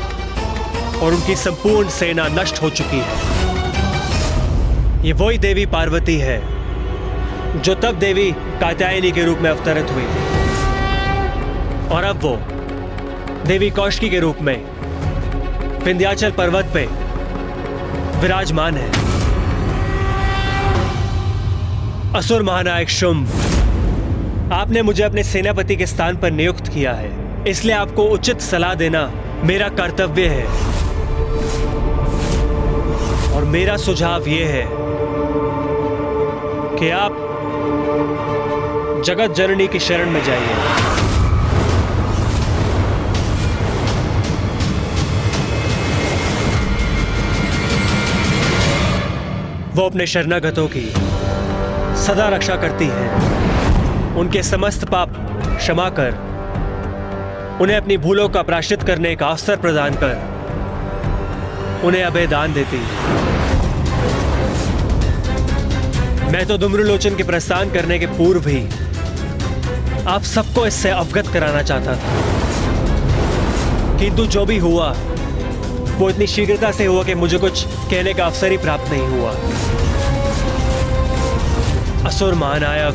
और उनकी संपूर्ण सेना नष्ट हो चुकी है। ये वही देवी पार्वती है जो तब देवी कात्यायनी के रूप में अवतरित हुई थी, और अब वो देवी कौशिकी के रूप में विंध्याचल पर्वत पे विराजमान है। असुर महानायक शुंभ, आपने मुझे अपने सेनापति के स्थान पर नियुक्त किया है, इसलिए आपको उचित सलाह देना मेरा कर्तव्य है और मेरा सुझाव यह है कि आप जगत जननी की शरण में जाइए। वो अपने शरणागतों की सदा रक्षा करती है। उनके समस्त पाप क्षमा कर उन्हें अपनी भूलों का प्रायश्चित करने का अवसर प्रदान कर उन्हें अभय दान देती है। मैं तो धूम्रलोचन के प्रस्थान करने के पूर्व ही आप सबको इससे अवगत कराना चाहता था, किंतु जो भी हुआ वो इतनी शीघ्रता से हुआ कि मुझे कुछ कहने का अवसर ही प्राप्त नहीं हुआ। असुर महानायक,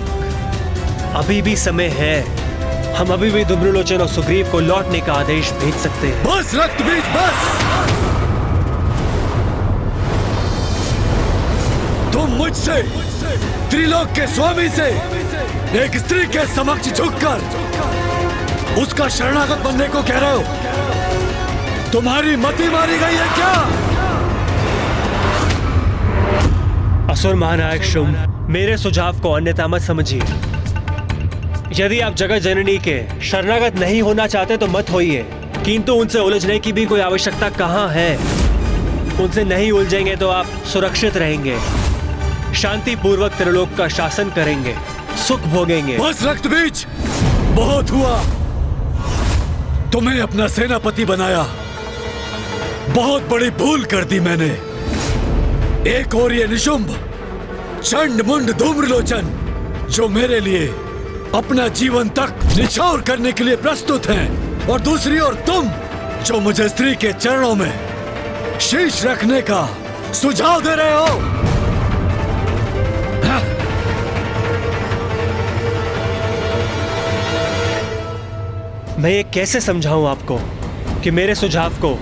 अभी भी समय है। हम अभी भी धूम्रलोचन और सुग्रीव को लौटने का आदेश भेज सकते हैं। बस रक्तबीज, बस! तुम मुझसे, त्रिलोक के स्वामी से, एक स्त्री के समक्ष झुककर उसका शरणागत बनने को कह रहे हो? तुम्हारी मति मारी गई है क्या? असुर महानायक शुंभ, मेरे सुझाव को अन्यथा मत समझिए। यदि आप जगत जननी के शरणागत नहीं होना चाहते तो मत होइए, किंतु उनसे उलझने की भी कोई आवश्यकता कहाँ है। उनसे नहीं उलझेंगे तो आप सुरक्षित रहेंगे, शांति पूर्वक त्रिलोक का शासन करेंगे, सुख भोगेंगे। बस रक्तबीज, बहुत हुआ। तुम्हें अपना सेनापति बनाया, बहुत बड़ी भूल कर दी मैंने। एक और ये निशुंभ, चंड मुंड धूम्रलोचन, जो मेरे लिए अपना जीवन तक निछावर करने के लिए प्रस्तुत हैं, और दूसरी ओर तुम, जो मुझे स्त्री के चरणों में शीश रखने का सुझाव दे रहे हो। मैं ये कैसे समझाऊं आपको कि मेरे सुझाव को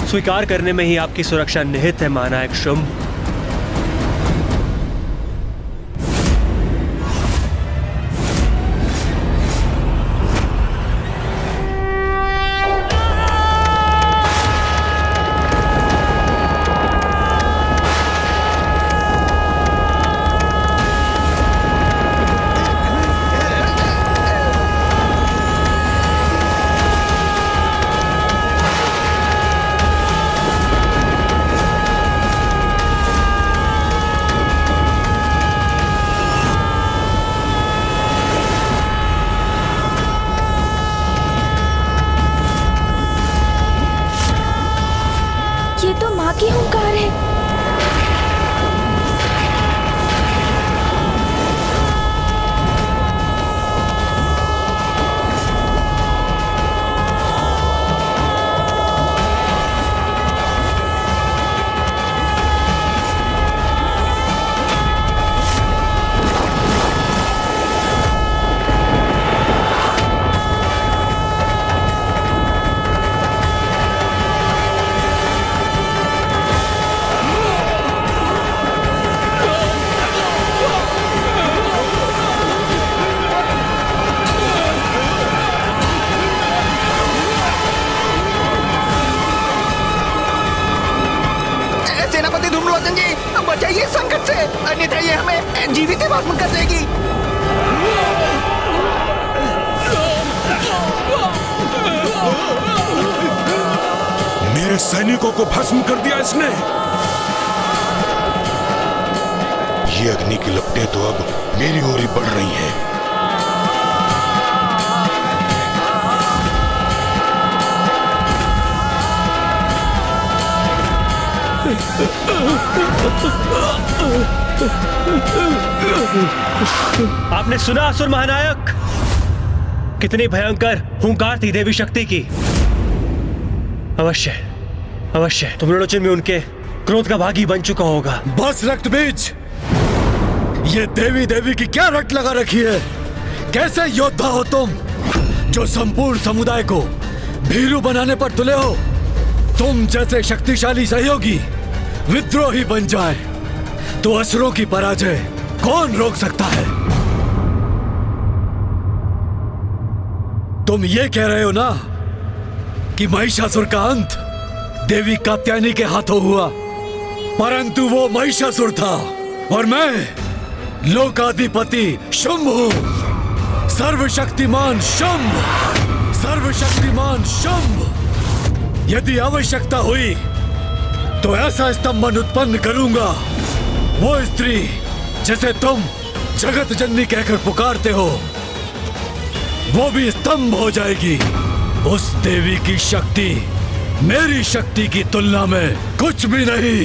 स्वीकार करने में ही आपकी सुरक्षा निहित है, महानायक शुंभ। ये तो माँ की हुंकार है। बचाइए संकट से, अन्यथा ये हमें जीवित ही भस्म कर देगी। मेरे सैनिकों को भस्म कर दिया इसने। ये अग्नि की लपटें तो अब मेरी ओर ही बढ़ रही हैं। आपने सुना असुर महानायक? कितनी भयंकर हुंकार थी देवी शक्ति की। अवश्य अवश्य धूम्रलोचन में उनके क्रोध का भागी बन चुका होगा। बस रक्तबीज, ये देवी देवी की क्या रट लगा रखी है? कैसे योद्धा हो तुम, जो संपूर्ण समुदाय को भीरू बनाने पर तुले हो? तुम जैसे शक्तिशाली सहयोगी विद्रोही बन जाए तो असुरों की पराजय कौन रोक सकता है? तुम ये कह रहे हो ना कि महिषासुर का अंत देवी कात्यायनी के हाथों हुआ, परंतु वो महिषासुर था और मैं लोकाधिपति शुंभ हूं। सर्वशक्तिमान शुंभ, सर्वशक्तिमान शुंभ। यदि आवश्यकता हुई तो ऐसा स्तंभन उत्पन्न करूंगा, वो स्त्री जिसे तुम जगत जननी कहकर पुकारते हो वो भी स्तंभ हो जाएगी। उस देवी की शक्ति मेरी शक्ति की तुलना में कुछ भी नहीं।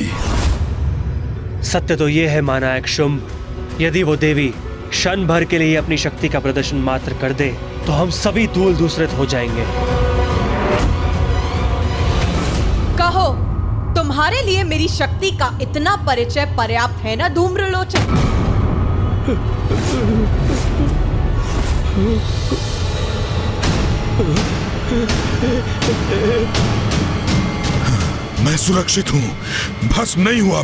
सत्य तो ये है महानायक शुंभ, यदि वो देवी क्षण भर के लिए अपनी शक्ति का प्रदर्शन मात्र कर दे तो हम सभी दूल दूसरे हो जाएंगे। कहो, तुम्हारे लिए मेरी शक्ति का इतना परिचय पर्याप्त है ना धूम्रलोचन? मैं सुरक्षित हूं, भस्म नहीं हुआ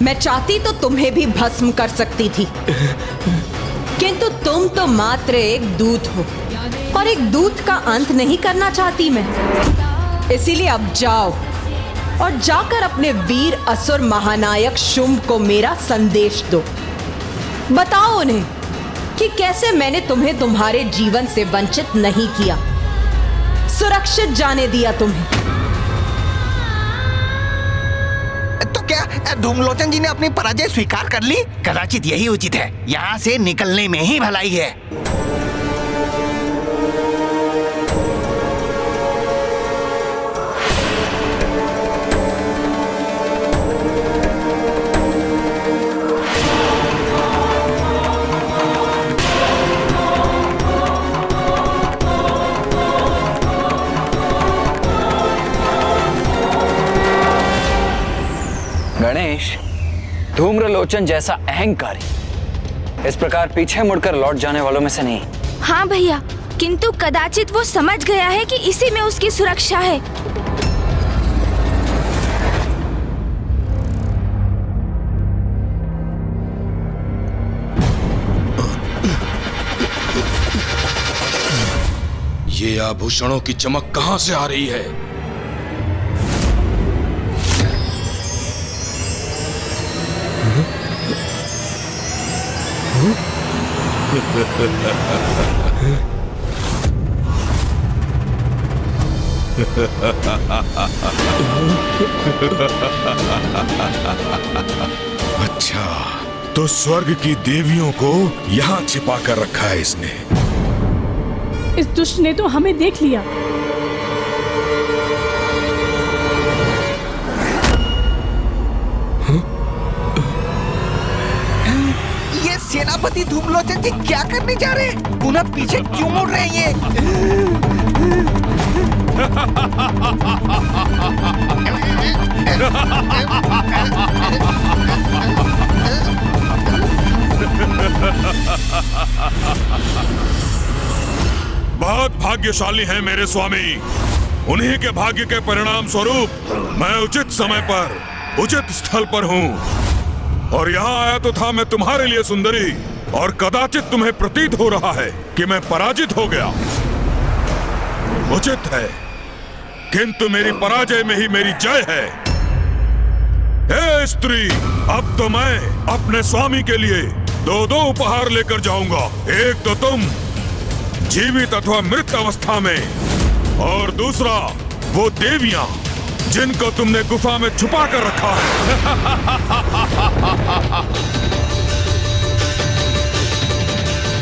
मैं चाहती तो तुम्हें भी भस्म कर सकती थी, किंतु तुम तो मात्र एक दूत हो और एक दूत का अंत नहीं करना चाहती मैं। इसीलिए अब जाओ और जाकर अपने वीर असुर महानायक शुंभ को मेरा संदेश दो। बताओ उन्हें कि कैसे मैंने तुम्हें तुम्हारे जीवन से वंचित नहीं किया, सुरक्षित जाने दिया तुम्हें। तो क्या धूम्रलोचन जी ने अपनी पराजय स्वीकार कर ली? कदाचित यही उचित है, यहाँ से निकलने में ही भलाई है। गणेश, धूम्रलोचन जैसा अहंकारी इस प्रकार पीछे मुड़कर लौट जाने वालों में से नहीं। हाँ भैया, किंतु कदाचित वो समझ गया है कि इसी में उसकी सुरक्षा है। ये आभूषणों की चमक कहां से आ रही है? अच्छा, तो स्वर्ग की देवियों को यहाँ छिपा कर रखा है इसने। इस दुष्ट ने तो हमें देख लिया। ये सेनापति धूम्रलोचन जी क्या करने जा रहे हैं? पुनः पीछे क्यों मुड़ रहे हैं बहुत भाग्यशाली हैं मेरे स्वामी। उन्हीं के भाग्य के परिणाम स्वरूप मैं उचित समय पर उचित स्थल पर हूँ और यहाँ आया तो था मैं तुम्हारे लिए सुंदरी, और कदाचित तुम्हें प्रतीत हो रहा है कि मैं पराजित हो गया। उचित है, किंतु मेरी पराजय में ही मेरी जय है। हे स्त्री, अब तो मैं अपने स्वामी के लिए दो दो उपहार लेकर जाऊंगा। एक तो तुम जीवित अथवा मृत अवस्था में, और दूसरा वो देवियां जिनको तुमने गुफा में छुपा कर रखा है।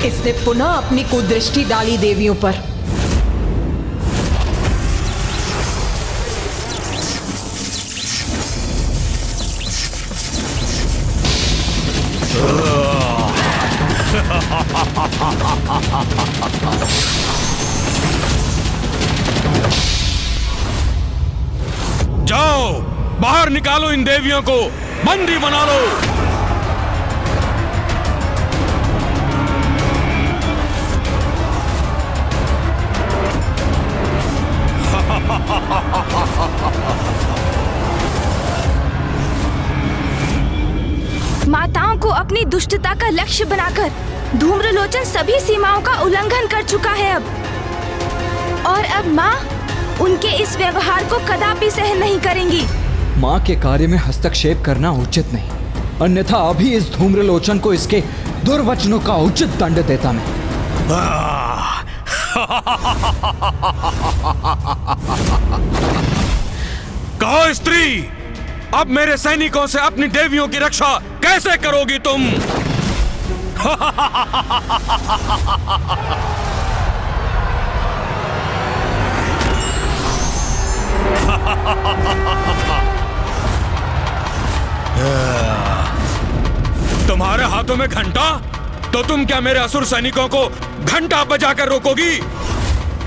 इसने पुनः अपनी कुदृष्टि डाली देवियों पर। जाओ, बाहर निकालो इन देवियों को, बंदी बना लो। माताओं को अपनी दुष्टता का लक्ष्य बनाकर धूम्रलोचन सभी सीमाओं का उल्लंघन कर चुका है। अब और अब माँ उनके इस व्यवहार को कदापि सहन नहीं करेंगी। माँ के कार्य में हस्तक्षेप करना उचित नहीं, अन्यथा अभी इस धूम्रलोचन को इसके दुर्वचनों का उचित दंड देता मैं। कहो स्त्री, अब मेरे सैनिकों से अपनी देवियों की रक्षा कैसे करोगी तुम? तुम्हारे हाथों में घंटा, तो तुम क्या मेरे असुर सैनिकों को घंटा बजाकर रोकोगी?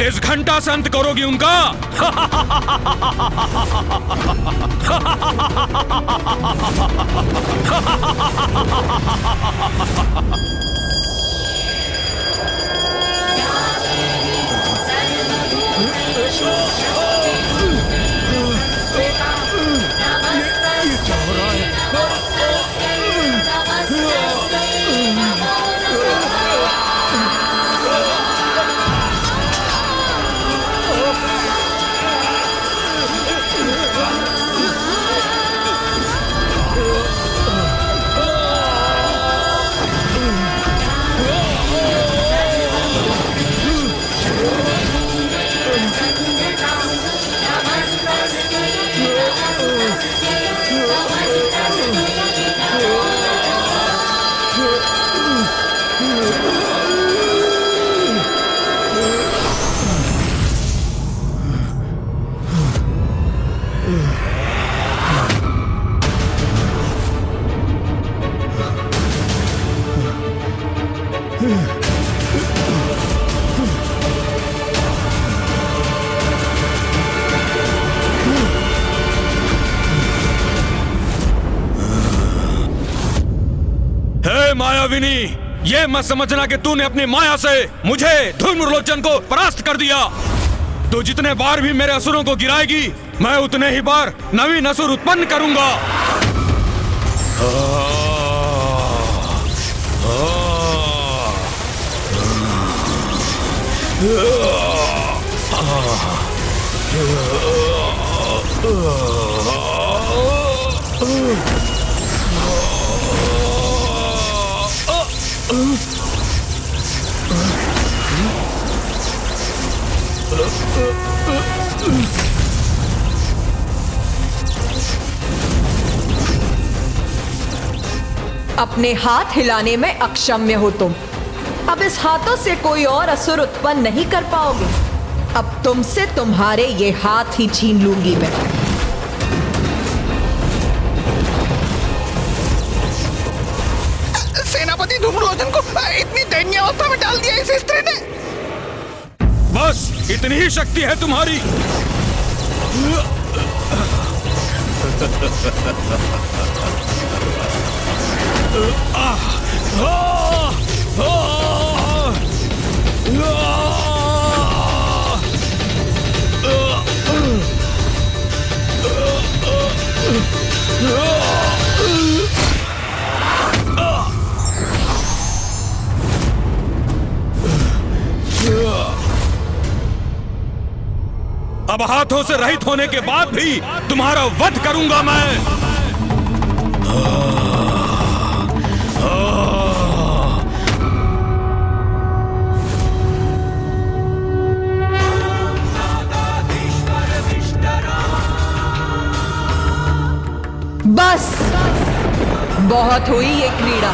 इस घंटा से अंत करोगी उनका? मायाविनी, ये मत समझना कि तूने अपनी माया से मुझे धूम्रलोचन को परास्त कर दिया। तू जितने बार भी मेरे असुरों को गिराएगी, मैं उतने ही बार नवीन असुर उत्पन्न करूंगा। अपने हाथ हिलाने में अक्षम्य हो तुम। अब इस हाथों से कोई और असुर उत्पन्न नहीं कर पाओगे। अब तुमसे तुम्हारे ये हाथ ही छीन लूंगी मैं। सेनापति धूम्रलोचन को इतनी दयनीय अवस्था में डाल दिया इस स्त्री ने। बस इतनी ही शक्ति है तुम्हारी? अब हाथों से रहित होने के बाद भी तुम्हारा वध करूंगा मैं। बस बहुत हुई ये क्रीड़ा।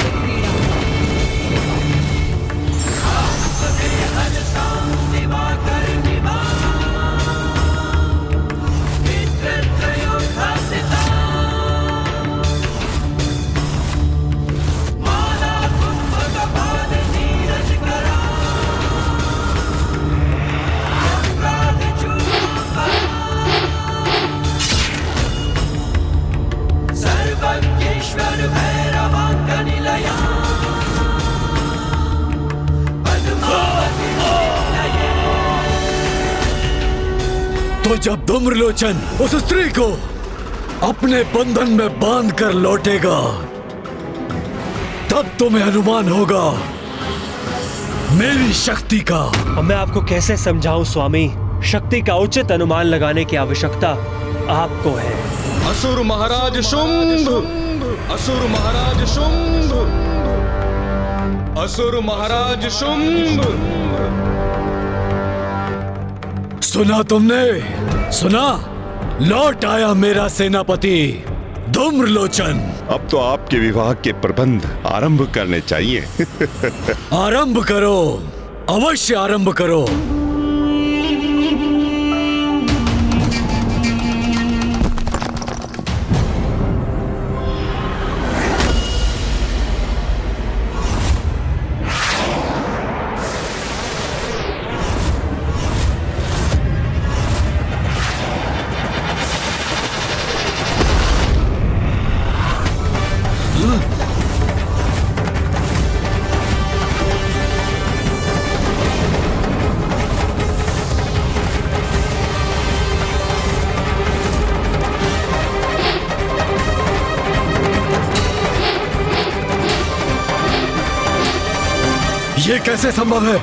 तो जब धूम्रलोचन उस स्त्री को अपने बंधन में बांध कर लौटेगा, तब तुम्हें अनुमान होगा मेरी शक्ति का। अब मैं आपको कैसे समझाऊं स्वामी शक्ति का उचित अनुमान लगाने की आवश्यकता आपको है। असुर महाराज शुंभ, असुर महाराज शुंभ, असुर महाराज शुंभ। सुना तुमने? सुना? लौट आया मेरा सेनापति धूम्रलोचन। अब तो आपके विवाह के प्रबंध आरंभ करने चाहिए। आरंभ करो, अवश्य आरंभ करो। ये कैसे संभव है?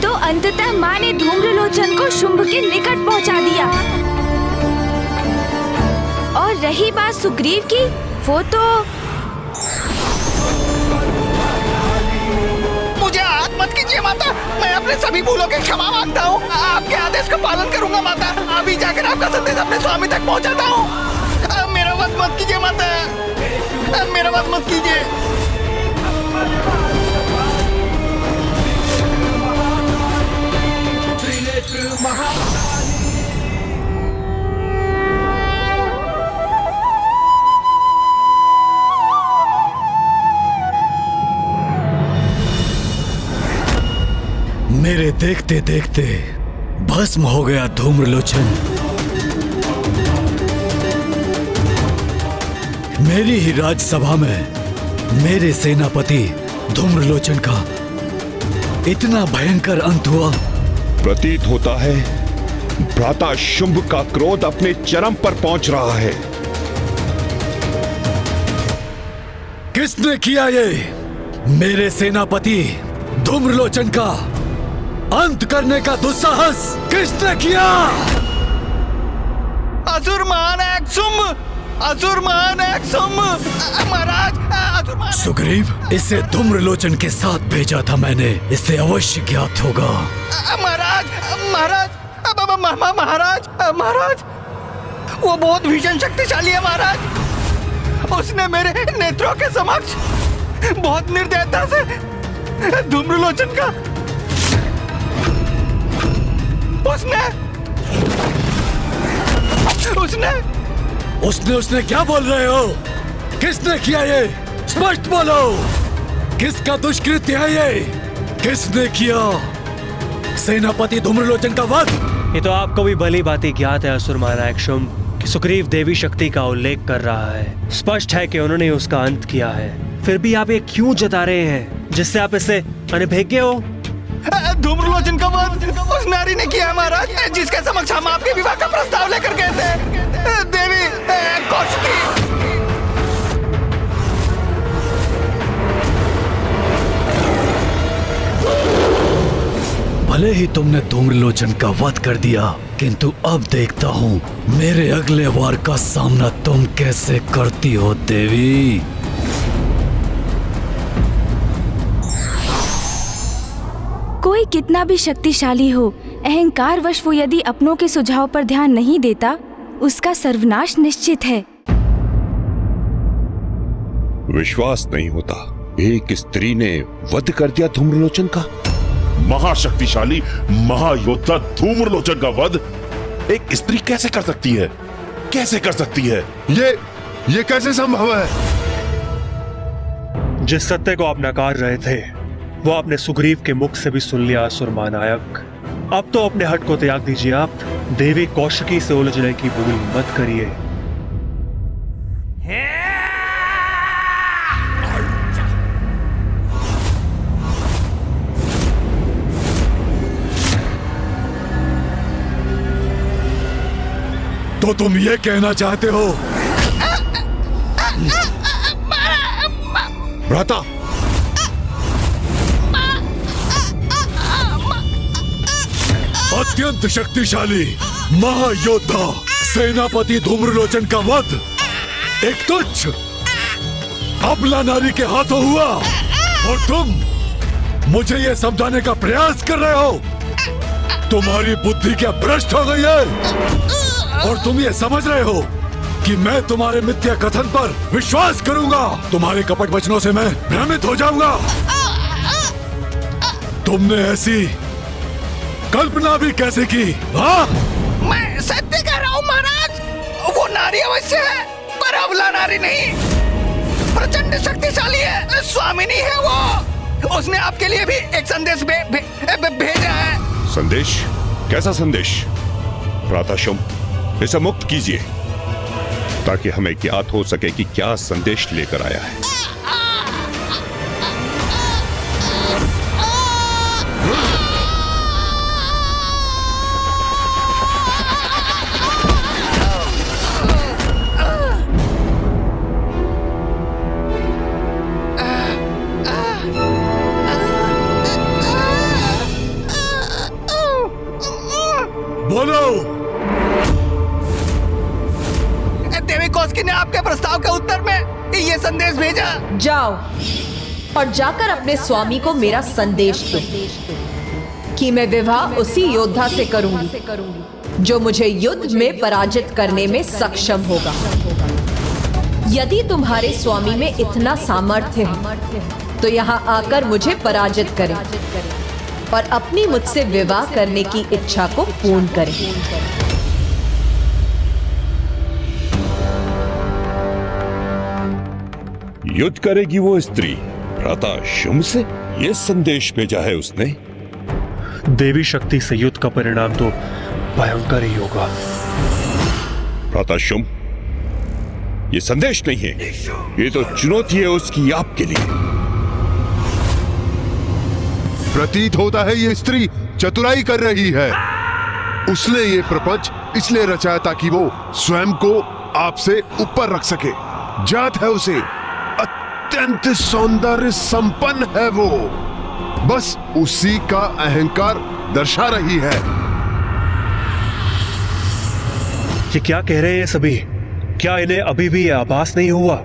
तो अंततः माँ ने धूम्रलोचन को शुंभ के निकट पहुंचा दिया। और रही बात सुग्रीव की, वो तो मुझे हाथ मत कीजिए माता, मैं अपने सभी भूलों की क्षमा मांगता हूँ। आपके आदेश का पालन करूंगा माता। अभी जाकर आपका संदेश अपने स्वामी तक पहुँचाता हूँ। मेरा वध मत कीजिए माता, मेरा वध मत कीजिए। मेरे देखते देखते भस्म हो गया धूम्रलोचन। मेरी ही राजसभा में मेरे सेनापति धूम्रलोचन का इतना भयंकर अंत हुआ। प्रतीत होता है भ्राता शुंभ का क्रोध अपने चरम पर पहुंच रहा है। किसने किया ये? मेरे सेनापति धूम्रलोचन का अंत करने का दुस्साहस किसने किया? असुर महानायक शुंभ, असुर महानायक शुंभ। महाराज, असुर महानायक। सुग्रीव, इसे धूम्रलोचन के साथ भेजा था मैंने, इसे अवश्य ज्ञात होगा। महाराज, महाराज, महाराज, महाराज, वो बहुत भीषण शक्तिशाली है महाराज। उसने मेरे नेत्रों के समक्ष बहुत निर्दयता से धूम्रलोचन का उसने क्या बोल रहे हो? किसने किया ये? स्पष्ट बोलो, किसका दुष्कृत्य है ये? किसने किया सेनापति धूम्रलोचन का वध? ये तो आपको भी भली भांति ज्ञात है असुर महानायक शुंभ कि सुग्रीव देवी शक्ति का उल्लेख कर रहा है। स्पष्ट है कि उन्होंने उसका अंत किया है। फिर भी आप ये क्यों जता रहे हैं जिससे आप इससे अनभिज्ञ हो? धूम्रलोचन का वध उस नारी ने किया महाराज, जिसके समक्ष हम आपके विवाह का प्रस्ताव लेकर गए थे, देवी कौशिकी। भले ही तुमने धूम्रलोचन का वध कर दिया, किंतु अब देखता हूँ मेरे अगले वार का सामना तुम कैसे करती हो देवी। कोई कितना भी शक्तिशाली हो, अहंकारवश वो यदि अपनों के सुझाव पर ध्यान नहीं देता, उसका सर्वनाश निश्चित है। विश्वास नहीं होता, एक स्त्री ने वध कर दिया धूम्रलोचन का। महाशक्तिशाली महायोद्धा धूम्रलोचन का वध एक स्त्री कैसे कर सकती है? कैसे कर सकती है? ये कैसे संभव है? जिस सत्य को आप नकार रहे थे वो आपने सुग्रीव के मुख से भी सुन लिया असुर महानायक। अब तो अपने हट को त्याग दीजिए। आप देवी कौशिकी से उलझने की भूल मत करिए। तो तुम ये कहना चाहते हो भ्राता, अत्यंत शक्तिशाली महायोद्धा सेनापति धूम्रलोचन का वध एक तुच्छ अबला नारी के हाथों हुआ और तुम मुझे यह समझाने का प्रयास कर रहे हो। तुम्हारी बुद्धि क्या भ्रष्ट हो गई है और तुम ये समझ रहे हो कि मैं तुम्हारे मिथ्या कथन पर विश्वास करूंगा। तुम्हारे कपट वचनों से मैं भ्रमित हो जाऊंगा। तुमने ऐसी कल्पना भी कैसे की? हाँ, मैं सत्य कह रहा हूँ महाराज, वो नारी अवश्य है पर अबला नारी नहीं। प्रचंड शक्तिशाली है, स्वामिनी है वो। उसने आपके लिए भी एक संदेश भेजा है। संदेश? कैसा संदेश? भ्राता शुंभ, इसे मुक्त कीजिए ताकि हमें ज्ञात हो सके कि क्या संदेश लेकर आया है। देवी कौशिकी ने आपके प्रस्ताव के उत्तर में ये संदेश भेजा। जाओ और जाकर अपने स्वामी को मेरा संदेश दो कि मैं विवाह उसी योद्धा से करूंगी जो मुझे युद्ध में पराजित करने में सक्षम होगा। यदि तुम्हारे स्वामी में इतना सामर्थ्य है तो यहाँ आकर मुझे पराजित करें और अपनी मुझसे विवाह करने की इच्छा को पूर्ण करें। युद्ध करेगी वो स्त्री भ्राता शुंभ से? ये संदेश भेजा है उसने। देवी शक्ति से युद्ध का परिणाम तो भयंकर ही होगा। भ्राता शुंभ, ये संदेश नहीं है, ये तो चुनौती है उसकी आपके लिए। प्रतीत होता है ये स्त्री चतुराई कर रही है। उसने ये प्रपंच इसलिए रचाया ताकि वो स्वयं को आपसे ऊपर रख सके। जात है उसे, अत्यंत सौंदर्य संपन्न है वो, बस उसी का अहंकार दर्शा रही है। ये क्या कह रहे हैं सभी? क्या इन्हें अभी भी यह आभास नहीं हुआ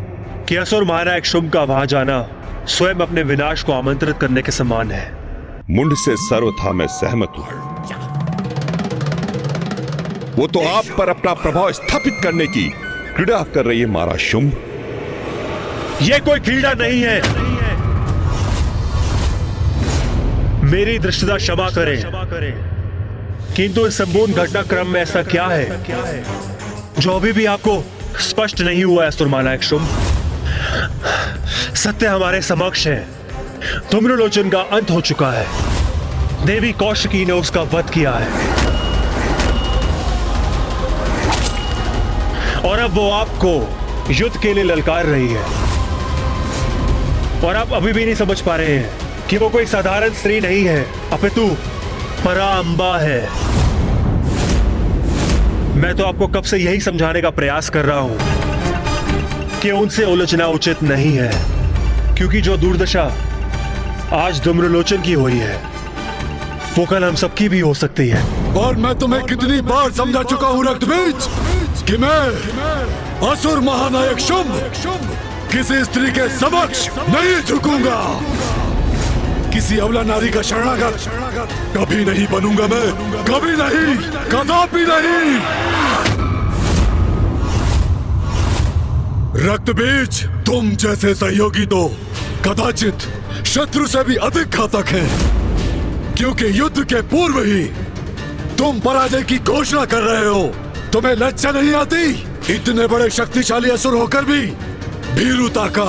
कि असुर महानायक शुंभ का वहां जाना स्वयं अपने विनाश को आमंत्रित करने के समान है? मुंड से सर्वथा मैं सहमत हूं। वो तो आप पर अपना प्रभाव स्थापित करने की क्रीड़ा कर रही है महाराज शुंभ। ये कोई क्रीड़ा नहीं है। मेरी दृष्टता क्षमा करें, किंतु इस संपूर्ण घटनाक्रम में ऐसा क्या है जो अभी भी आपको स्पष्ट नहीं हुआ है असुर महानायक शुंभ? सत्य हमारे समक्ष है। धूम्रलोचन का अंत हो चुका है। देवी कौशिकी ने उसका वध किया है और अब वो आपको युद्ध के लिए ललकार रही है। और आप अभी भी नहीं समझ पा रहे हैं कि वो कोई साधारण स्त्री नहीं है, अपितु पराअंबा है। मैं तो आपको कब से यही समझाने का प्रयास कर रहा हूं कि उनसे उलझना उचित नहीं है, क्योंकि जो दुर्दशा आज धूम्रलोचन की हुई है वो कल हम सबकी भी हो सकती है। और मैं तुम्हें कितनी बार समझा चुका हूं रक्तबीज कि मैं असुर महानायक शुंभ किसी स्त्री के समक्ष नहीं झुकूंगा। किसी अबला नारी का शरणागत कभी नहीं बनूंगा मैं, कभी नहीं, कदापि नहीं। रक्तबीज, तुम जैसे सहयोगी तो कदाचित शत्रु से भी अधिक घातक हैं, क्योंकि युद्ध के पूर्व ही तुम पराजय की घोषणा कर रहे हो। तुम्हें लज्जा नहीं आती? इतने बड़े शक्तिशाली असुर होकर भी भीरुता का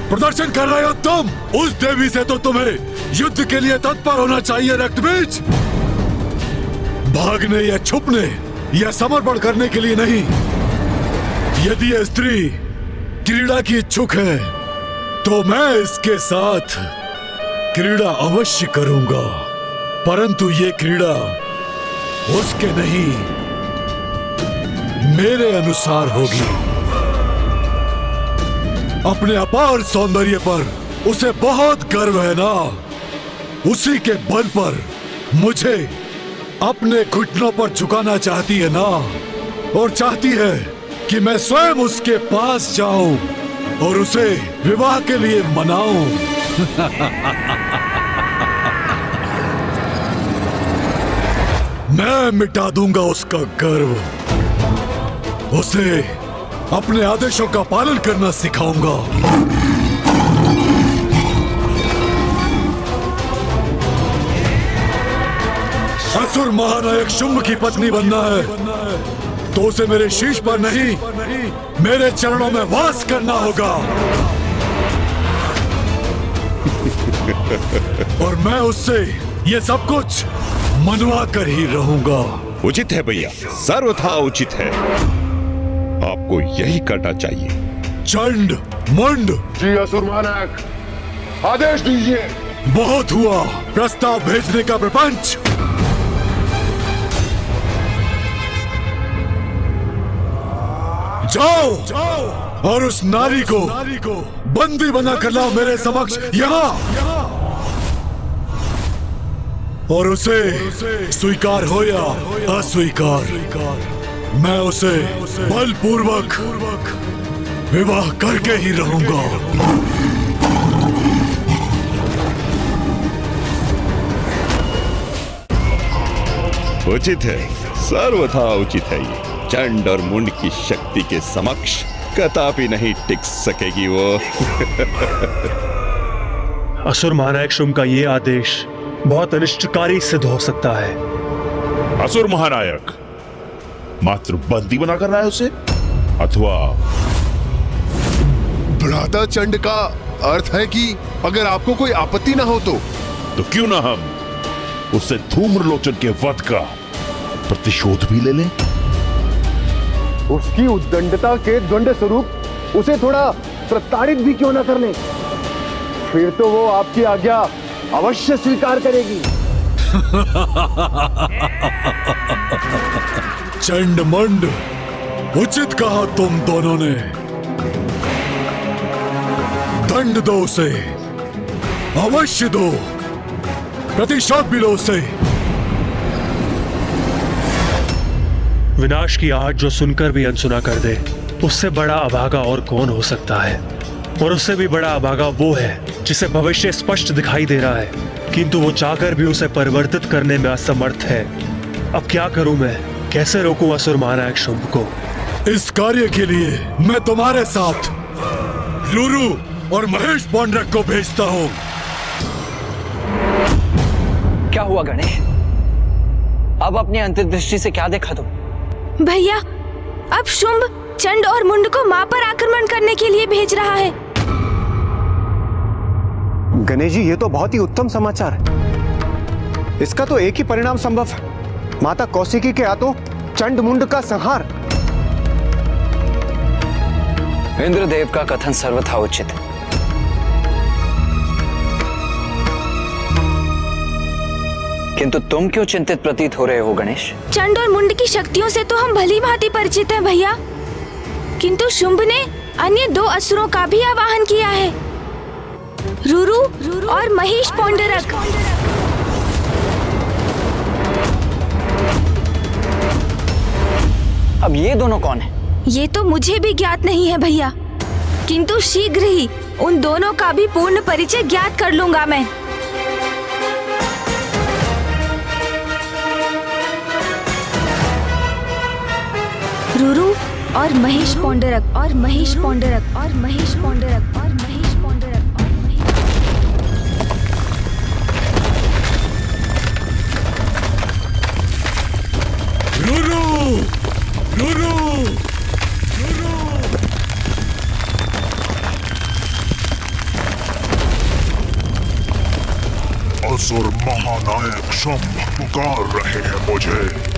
प्रदर्शन कर रहे हो तुम। उस देवी से तो तुम्हें युद्ध के लिए तत्पर होना चाहिए रक्तबीज, भागने या छुपने या समर्पण करने के लिए नहीं। यदि यह स्त्री क्रीड़ा की इच्छुक है तो मैं इसके साथ क्रीड़ा अवश्य करूंगा, परंतु ये क्रीड़ा उसके नहीं मेरे अनुसार होगी। अपने अपार सौंदर्य पर उसे बहुत गर्व है ना, उसी के बल पर मुझे अपने घुटनों पर झुकाना चाहती है ना, और चाहती है कि मैं स्वयं उसके पास जाऊं और उसे विवाह के लिए मनाऊं। मैं मिटा दूंगा उसका गर्व, उसे अपने आदेशों का पालन करना सिखाऊंगा। असुर महानायक शुंभ की पत्नी बनना है तो उसे मेरे शीश पर नहीं, मेरे चरणों में वास करना होगा। और मैं उससे ये सब कुछ मनवा कर ही रहूंगा। उचित है भैया, सर्वथा उचित है। आपको यही करना चाहिए। चंड मुंड। जी असुर महानायक, आदेश दीजिए। बहुत हुआ प्रस्ताव भेजने का प्रपंच। जाओ और उस नारी को बंदी बना कर लाओ मेरे समक्ष यहाँ, और उसे स्वीकार हो या अस्वीकार, मैं उसे बलपूर्वक विवाह करके ही रहूंगा। उचित है, सर्वथा उचित है। ये चंड और मुंड की शक्ति के समक्ष कदापि नहीं टिक सकेगी वो। असुर महानायक शुंभ का ये आदेश बहुत अनिष्टकारी सिद्ध हो सकता है। असुर महानायक मात्र बंदी बनाकर लाए उसे, अथवा भ्राता चंड का अर्थ है कि अगर आपको कोई आपत्ति ना हो तो क्यों ना हम उससे धूम्रलोचन के वध का प्रतिशोध भी ले लें। उसकी उद्दंडता के द्वंद्व स्वरूप उसे थोड़ा प्रताड़ित भी क्यों ना कर लें, फिर तो वो आपकी आज्ञा अवश्य स्वीकार करेगी। चंड मंड, उचित कहा तुम दोनों ने। दंड दो उसे, अवश्य दो, प्रतिशोध भी लो उसे। विनाश की आहट जो सुनकर भी अनसुना कर दे, उससे बड़ा अभागा और कौन हो सकता है। और उससे भी बड़ा अभागा वो है जिसे भविष्य स्पष्ट दिखाई दे रहा है, किंतु वो चाहकर भी उसे परिवर्तित करने में असमर्थ है। अब क्या करूं मैं, कैसे रोकूं असुर महानायक शुंभ को? इस कार्य के लिए मैं तुम्हारे साथ रुरु और महेश पौंड्रक को भेजता हूं। क्या हुआ गणेश? अब अपनी अंतर्दृष्टि से क्या देखा तुम? भैया, अब शुंभ चंड और मुंड को मां पर आक्रमण करने के लिए भेज रहा है। गणेश जी, ये तो बहुत ही उत्तम समाचार है। इसका तो एक ही परिणाम संभव है, माता कौशिकी के हाथों चंड मुंड का संहार। इंद्रदेव का कथन सर्वथा उचित है। किंतु तुम क्यों चिंतित प्रतीत हो रहे हो गणेश? चंड और मुंड की शक्तियों से तो हम भली भांति परिचित हैं भैया, किंतु शुंभ ने अन्य दो असुरों का भी आवाहन किया है, रुरु और महेश पौंडरक। अब ये दोनों कौन है? ये तो मुझे भी ज्ञात नहीं है भैया, किंतु शीघ्र ही उन दोनों का भी पूर्ण परिचय ज्ञात कर लूंगा मैं। रुरु और महेश पौंडरक और महेश पौंडरक और महेश पौंडरक और महेश पौंडरक और रुरु, रुरु, असुर महानायक शुंभ पुकार रहे हैं मुझे।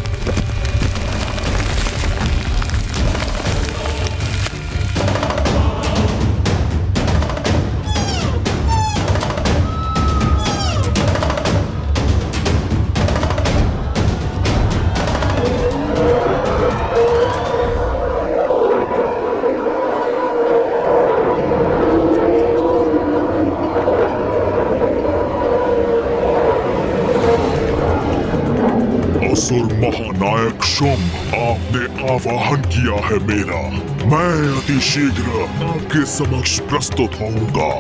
शुंभ, आपने आवाहन किया है मेरा। मैं अति शीघ्र आपके समक्ष प्रस्तुत होऊंगा।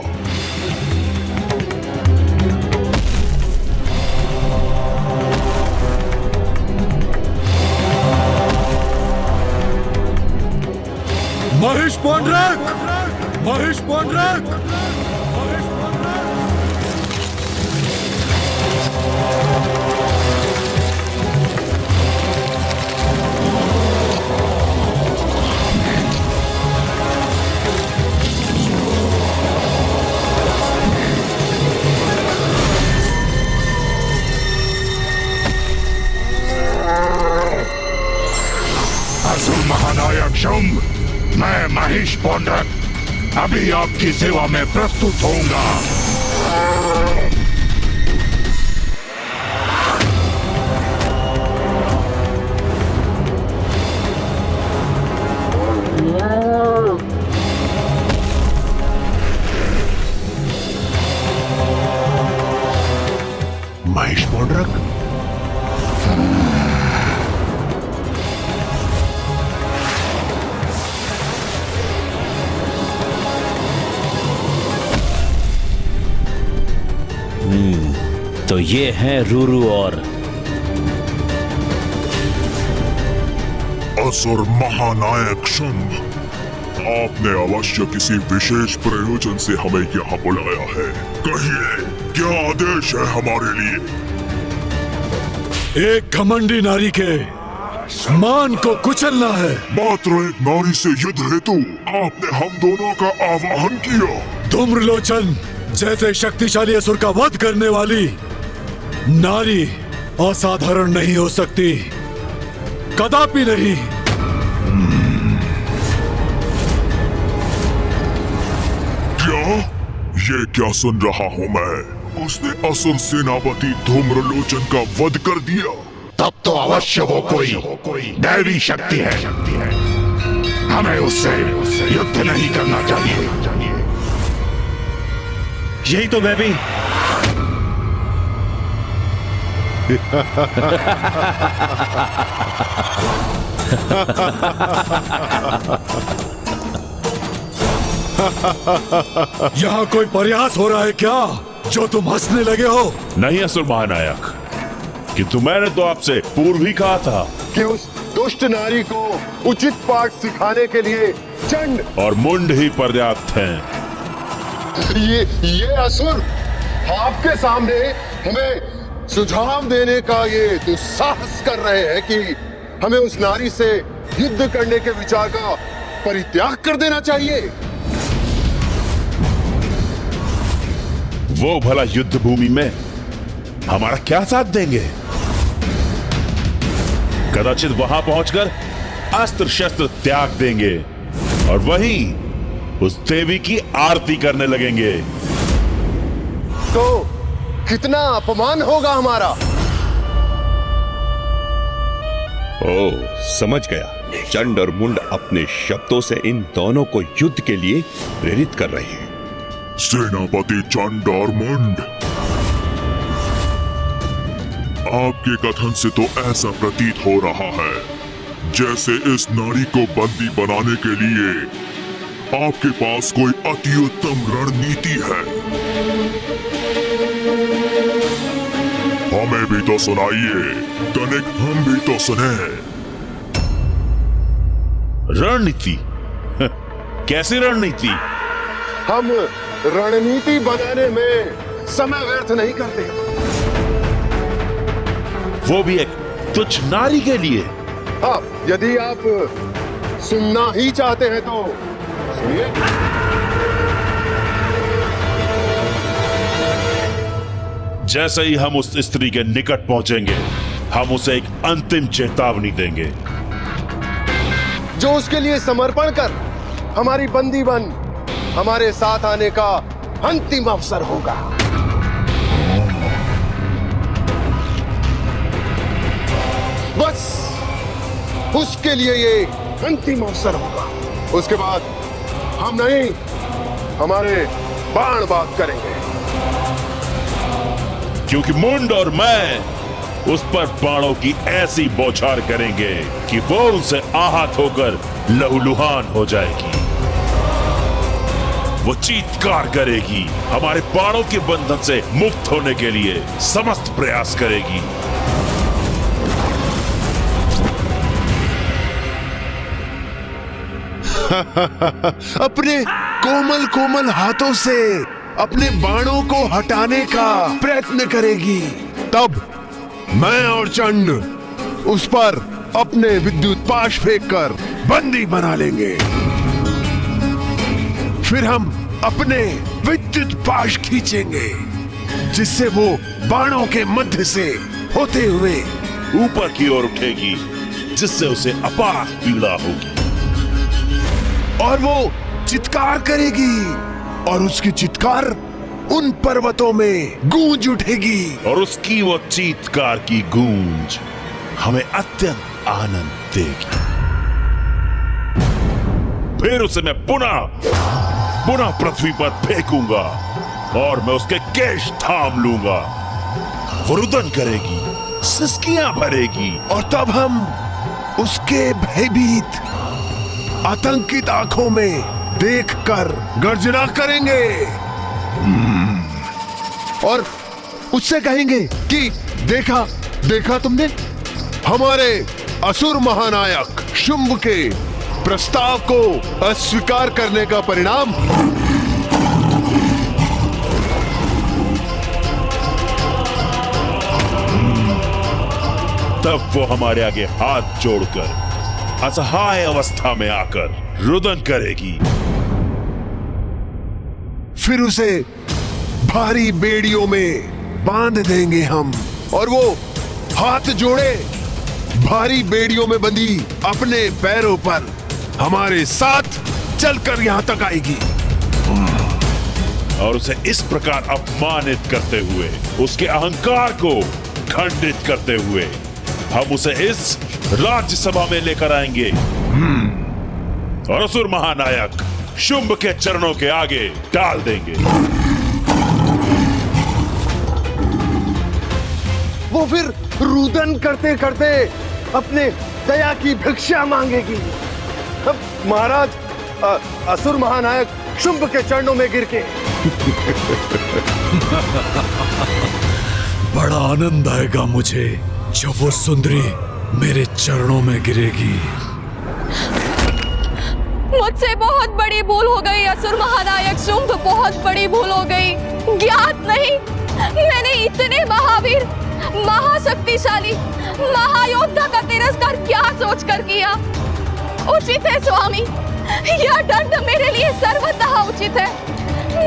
महेश पौंड्रक! महेश पौंड्रक! असुर महानायक शुंभ, मैं महेश पौंड्रक अभी आपकी सेवा में प्रस्तुत होऊंगा। महेश पौंड्रक, तो ये हैं रूरू और असुर महानायक शुंभ, आपने अवश्य किसी विशेष प्रयोजन से हमें यहाँ बुलाया है। कहिए, क्या आदेश है हमारे लिए? एक घमंडी नारी के मान को कुचलना है। मात्र एक नारी से युद्ध हेतु आपने हम दोनों का आवाहन किया। धूम्रलोचन जैसे शक्तिशाली असुर का वध करने वाली नारी असाधारण नहीं हो सकती, कदापि नहीं। ये क्या सुन रहा हूँ मैं? उसने असुर सेनापति धूम्रलोचन का वध कर दिया। तब तो अवश्य वो कोई दैवी शक्ति है। हमें उससे युद्ध नहीं करना चाहिए। यही तो मैं भी यहाँ कोई प्रयास हो रहा है क्या, जो तुम हंसने लगे हो? नहीं असुर महानायक, किंतु मैंने तो आपसे पूर्व ही कहा था कि उस दुष्ट नारी को उचित पाठ सिखाने के लिए चंड और मुंड ही पर्याप्त हैं। ये असुर आपके सामने हमें सुझाव देने का ये दुस्साहस कर रहे हैं कि हमें उस नारी से युद्ध करने के विचार का परित्याग कर देना चाहिए। वो भला युद्ध भूमि में हमारा क्या साथ देंगे? कदाचित वहां पहुंचकर अस्त्र शस्त्र त्याग देंगे और वहीं उस देवी की आरती करने लगेंगे। तो कितना अपमान होगा हमारा। ओह, समझ गया। चंड और मुंड अपने शब्दों से इन दोनों को युद्ध के लिए प्रेरित कर रहे हैं। सेनापति चंड और मुंड, आपके कथन से तो ऐसा प्रतीत हो रहा है जैसे इस नारी को बंदी बनाने के लिए आपके पास कोई अति उत्तम रणनीति है। हमें भी तो सुनाइए, तनिक हम भी तो सुने। रणनीति? कैसी रणनीति? हम रणनीति बनाने में समय व्यर्थ नहीं करते। वो भी एक तुच्छ नारी के लिए? हाँ, यदि आप सुनना ही चाहते हैं तो सुनिए। जैसे ही हम उस स्त्री के निकट पहुंचेंगे, हम उसे एक अंतिम चेतावनी देंगे जो उसके लिए समर्पण कर हमारी बंदी बन हमारे साथ आने का अंतिम अवसर होगा। बस उसके लिए ये अंतिम अवसर होगा। उसके बाद हम नहीं, हमारे बाण बात करेंगे। क्योंकि मुंड और मैं उस पर बाणों की ऐसी बौछार करेंगे कि वो उनसे आहत होकर लहूलुहान हो जाएगी। वो चीत्कार करेगी, हमारे बाणों के बंधन से मुक्त होने के लिए समस्त प्रयास करेगी। अपने कोमल कोमल हाथों से अपने बाणों को हटाने का प्रयत्न करेगी। तब मैं और चंड उस पर अपने विद्युत पाश फेंककर बंदी बना लेंगे। फिर हम अपने विद्युत पाश खींचेंगे जिससे वो बाणों के मध्य से होते हुए ऊपर की ओर उठेगी, जिससे उसे अपार पीड़ा होगी और वो चित्कार करेगी और उसकी चित्कार उन पर्वतों में गूंज उठेगी और उसकी वो चीत्कार की गूंज हमें अत्यंत आनंद देगी। फिर उसे मैं पुनः पृथ्वी पर फेंकूंगा और मैं उसके केश थाम लूंगा। वो रुदन करेगी, सिसकियां भरेगी और तब हम उसके भयभीत आतंकित आंखों में देखकर गर्जना करेंगे और उससे कहेंगे कि देखा तुमने हमारे असुर महानायक शुंभ के प्रस्ताव को अस्वीकार करने का परिणाम। तब वो हमारे आगे हाथ जोड़कर असहाय अवस्था में आकर रुदन करेगी। फिर उसे भारी बेड़ियों में बांध देंगे हम और वो हाथ जोड़े भारी बेड़ियों में बंधी अपने पैरों पर हमारे साथ चलकर यहां तक आएगी और उसे इस प्रकार अपमानित करते हुए, उसके अहंकार को खंडित करते हुए हम उसे इस राज्यसभा में लेकर आएंगे और असुर महानायक शुंभ के चरणों के आगे डाल देंगे। वो फिर रुदन करते करते अपने दया की भिक्षा मांगेगी। अब महाराज असुर महानायक शुंभ के चरणों में गिर के बड़ा आनंद आएगा मुझे जब वो सुंदरी मेरे चरणों में गिरेगी। मुझसे बहुत बड़ी भूल हो गई असुर महानायक शुंभ, बहुत बड़ी भूल हो गई। ज्ञात नहीं मैंने इतने महावीर, महाशक्तिशाली, महायोद्धा का तिरस्कार क्या सोचकर किया। उचित है स्वामी, यह दंड मेरे लिए सर्वतः उचित है।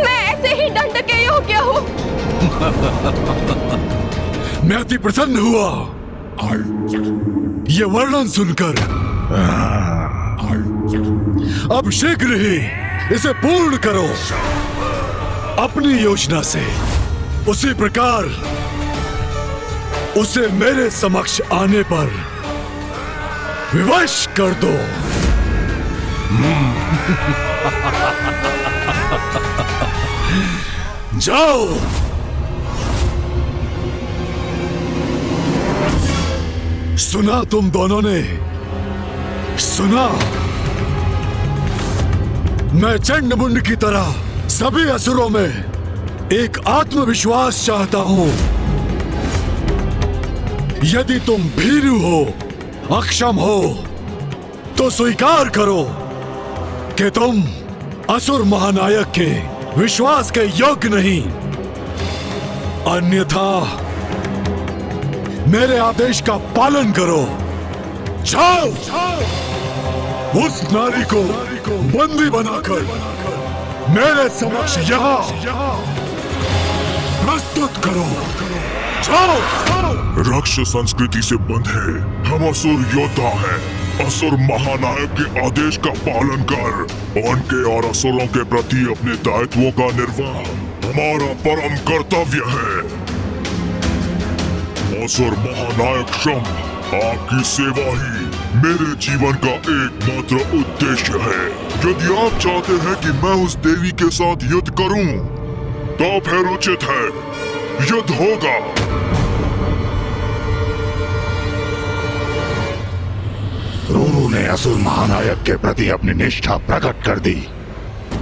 मैं ऐसे ही दंड के योग्य हूँ। मैं अति प्रसन्न हुआ ये वर्णन सुनकर। अब शीघ्र ही इसे पूर्ण करो अपनी योजना से। उसी प्रकार उसे मेरे समक्ष आने पर विवश कर दो। जाओ। सुना तुम दोनों ने, सुना। मैं चंडमुंड की तरह सभी असुरों में एक आत्मविश्वास चाहता हूं। यदि तुम भीरू हो, अक्षम हो, तो स्वीकार करो कि तुम असुर महानायक के विश्वास के योग्य नहीं। अन्यथा मेरे आदेश का पालन करो। जाओ, उस नारी को बंदी बनाकर मेरे समक्ष यहाँ प्रस्तुत करो। जाओ। राक्षस संस्कृति से बंधे हम असुर योद्धा हैं। असुर महानायक के आदेश का पालन कर उनके और असुरों के प्रति अपने दायित्वों का निर्वाह हमारा परम कर्तव्य है। असुर महानायक शुंभ, आपकी सेवा ही मेरे जीवन का एकमात्र उद्देश्य है। यदि आप चाहते हैं कि मैं उस देवी के साथ युद्ध करूं, तो फिर उचित है, युद्ध होगा। रूरू ने असुर महानायक के प्रति अपनी निष्ठा प्रकट कर दी।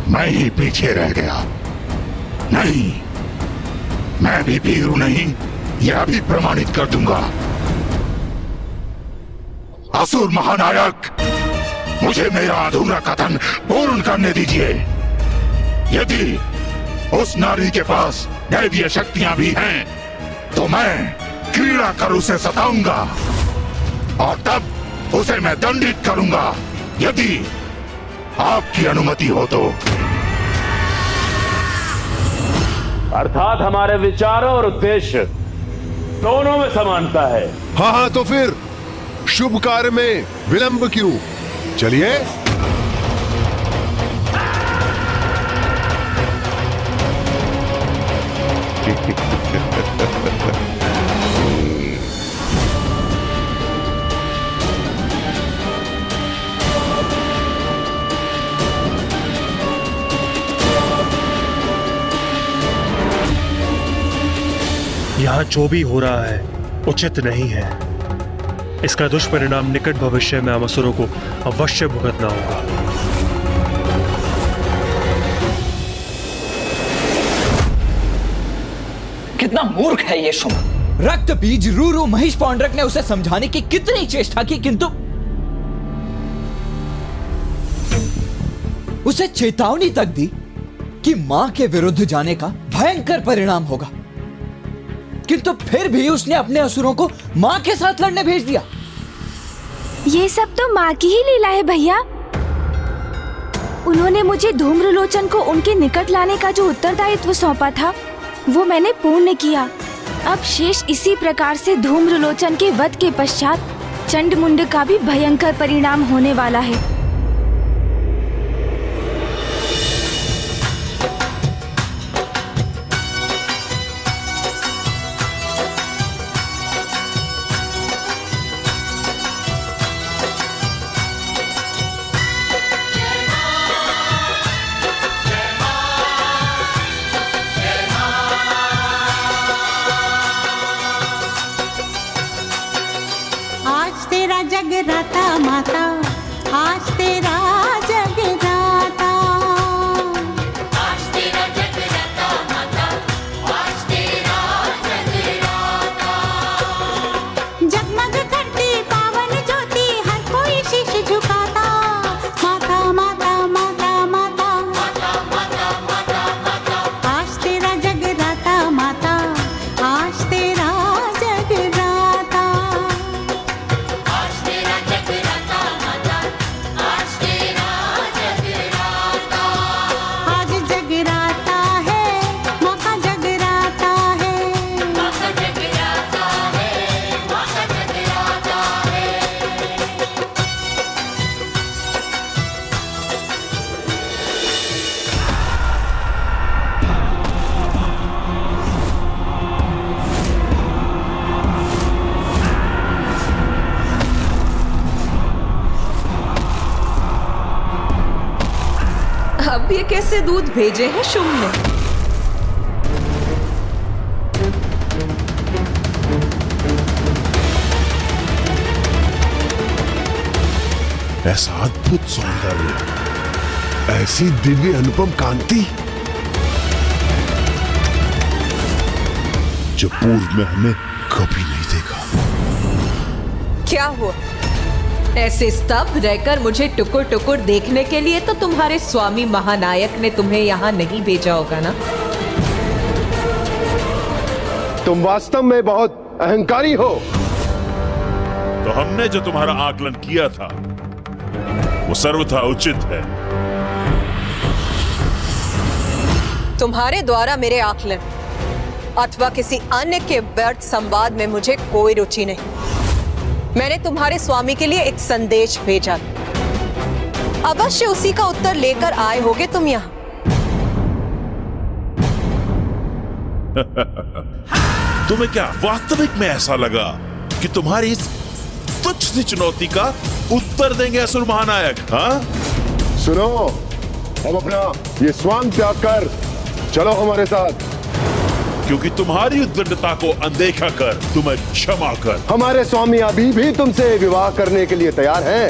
मैं ही पीछे रह गया। नहीं, मैं भी भीरू नहीं, यह भी प्रमाणित कर दूंगा। असुर महानायक, मुझे मेरा अधूरा कथन पूर्ण करने दीजिए। यदि उस नारी के पास दैवीय शक्तियां भी हैं, तो मैं क्रीड़ा कर उसे सताऊंगा और तब उसे मैं दंडित करूंगा, यदि आपकी अनुमति हो तो। अर्थात हमारे विचारों और उद्देश्य दोनों में समानता है। हाँ, तो फिर शुभ कार्य में विलंब क्यों? चलिए। यहाँ जो भी हो रहा है उचित नहीं है। इसका दुष्परिणाम निकट भविष्य में हम असुरों को अवश्य भुगतना होगा। कितना मूर्ख है ये शुंभ। रक्त बीज रूरू महिष पौंड्रक ने उसे समझाने की कितनी चेष्टा की, किंतु उसे चेतावनी तक दी कि मां के विरुद्ध जाने का भयंकर परिणाम होगा, किंतु फिर भी उसने अपने असुरों को मां के साथ लड़ने भेज दिया। ये सब तो माँ की ही लीला है भैया। उन्होंने मुझे धूम्रलोचन को उनके निकट लाने का जो उत्तरदायित्व सौंपा था, वो मैंने पूर्ण किया। अब शेष इसी प्रकार से धूम्रलोचन के वध के पश्चात चंडमुंड का भी भयंकर परिणाम होने वाला है। जगराता माता, आज तेरा जगराता, आज तेरा जगराता माता, आज तेरा जगराता। जगमग करती पावन ज्योति, हर कोई शीश झुकाता। माता माता माता माता माता माता माता माता, आज तेरा जगराता माता, आज तेरा जगराता। अब ये कैसे दूध भेजे हैं शुंभ ने? ऐसा अद्भुत सौंदर्य, ऐसी दिव्य अनुपम कांति, जो पूर्व में हमने कभी नहीं देखा। क्या हुआ? ऐसे स्तब्ध रहकर मुझे टुकुर टुकुर देखने के लिए तो तुम्हारे स्वामी महानायक ने तुम्हें यहाँ नहीं भेजा होगा ना? तुम वास्तव में बहुत अहंकारी हो। तो हमने जो तुम्हारा आकलन किया था वो सर्वथा उचित है। तुम्हारे द्वारा मेरे आकलन अथवा किसी अन्य के व्यर्थ संवाद में मुझे कोई रुचि नहीं। मैंने तुम्हारे स्वामी के लिए एक संदेश भेजा, अवश्य उसी का उत्तर लेकर आए होगे तुम यहाँ। तुम्हें क्या वास्तविक में ऐसा लगा कि तुम्हारी इस तुच्छ सी चुनौती का उत्तर देंगे असुर महानायक? हाँ, सुनो, अब अपना ये स्वांग त्याग कर चलो हमारे साथ। क्योंकि तुम्हारी उद्दंडता को अनदेखा कर तुम्हें क्षमा कर हमारे स्वामी अभी भी तुमसे विवाह करने के लिए तैयार हैं।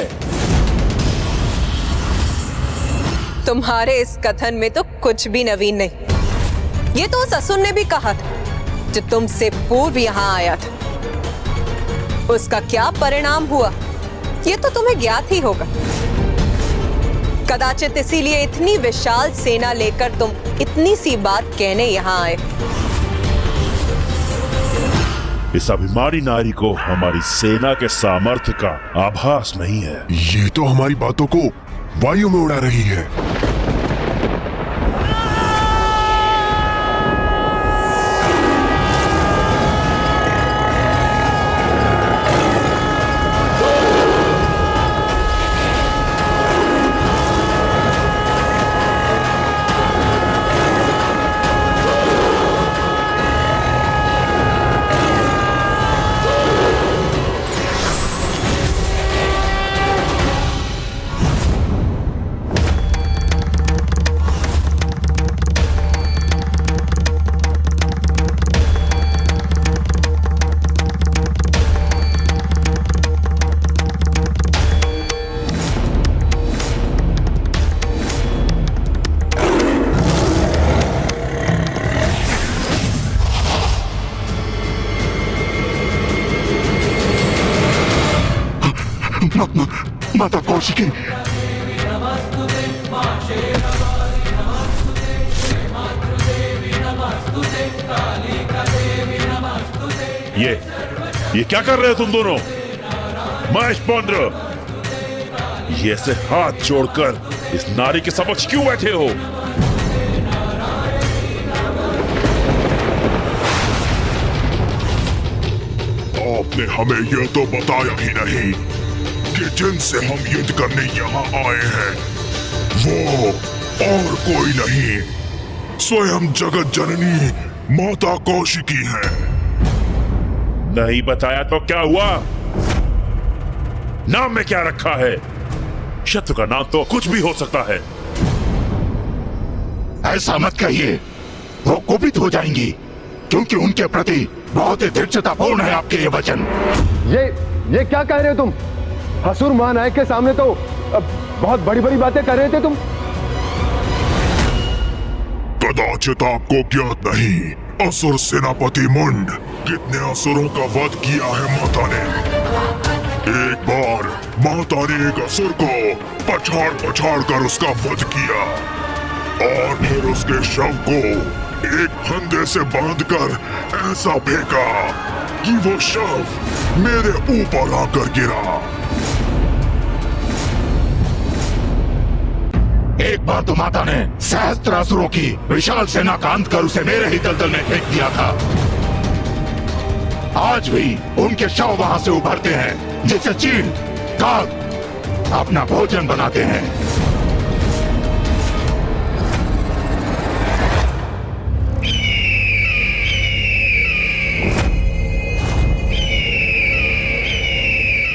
तुम्हारे इस कथन में तो कुछ भी नवीन नहीं। ये तो उस असुर ने भी कहा था जो तुमसे पूर्व यहाँ आया था। उसका क्या परिणाम हुआ ये तो तुम्हें ज्ञात ही होगा। कदाचित इसीलिए इतनी विशाल सेना लेकर तुम इतनी सी बात कहने यहाँ आए। इस अभिमानी नारी को हमारी सेना के सामर्थ्य का आभास नहीं है। ये तो हमारी बातों को वायु में उड़ा रही है। माता कौशिकी, ये क्या कर रहे हो तुम दोनों? महेश पौंड्र, ये ऐसे हाथ जोड़कर इस नारी के समक्ष क्यों बैठे हो? आपने हमें यह तो बताया ही नहीं कि जिनसे हम युद्ध करने यहाँ आए हैं वो और कोई नहीं, स्वयं जगत जननी माता कौशिकी है। नहीं बताया तो क्या हुआ? नाम में क्या रखा है? शत्रु का नाम तो कुछ भी हो सकता है। ऐसा मत कहिए, वो कुपित हो जाएंगी, क्योंकि उनके प्रति बहुत ही दृढ़तापूर्ण है आपके ये वचन। ये क्या कह रहे हो तुम? असुर महानायक के सामने तो बहुत बड़ी बड़ी बातें कर रहे थे तुम। कदाचित आपको ज्ञात नहीं, असुर सेनापति मुंड कितने असुरों का वध किया है माता ने। एक बार माता ने एक असुर को पछाड़ कर उसका वध किया और फिर उसके शव को एक फंदे से बांधकर ऐसा फेंका कि वो शव मेरे ऊपर आकर गिरा। एक बार तो माता ने सहस्त्रासुरों की विशाल सेना का अंत कर उसे मेरे ही दलदल में फेंक दिया था। आज भी उनके शव वहां से उभरते हैं, जिसे चील काग अपना भोजन बनाते हैं।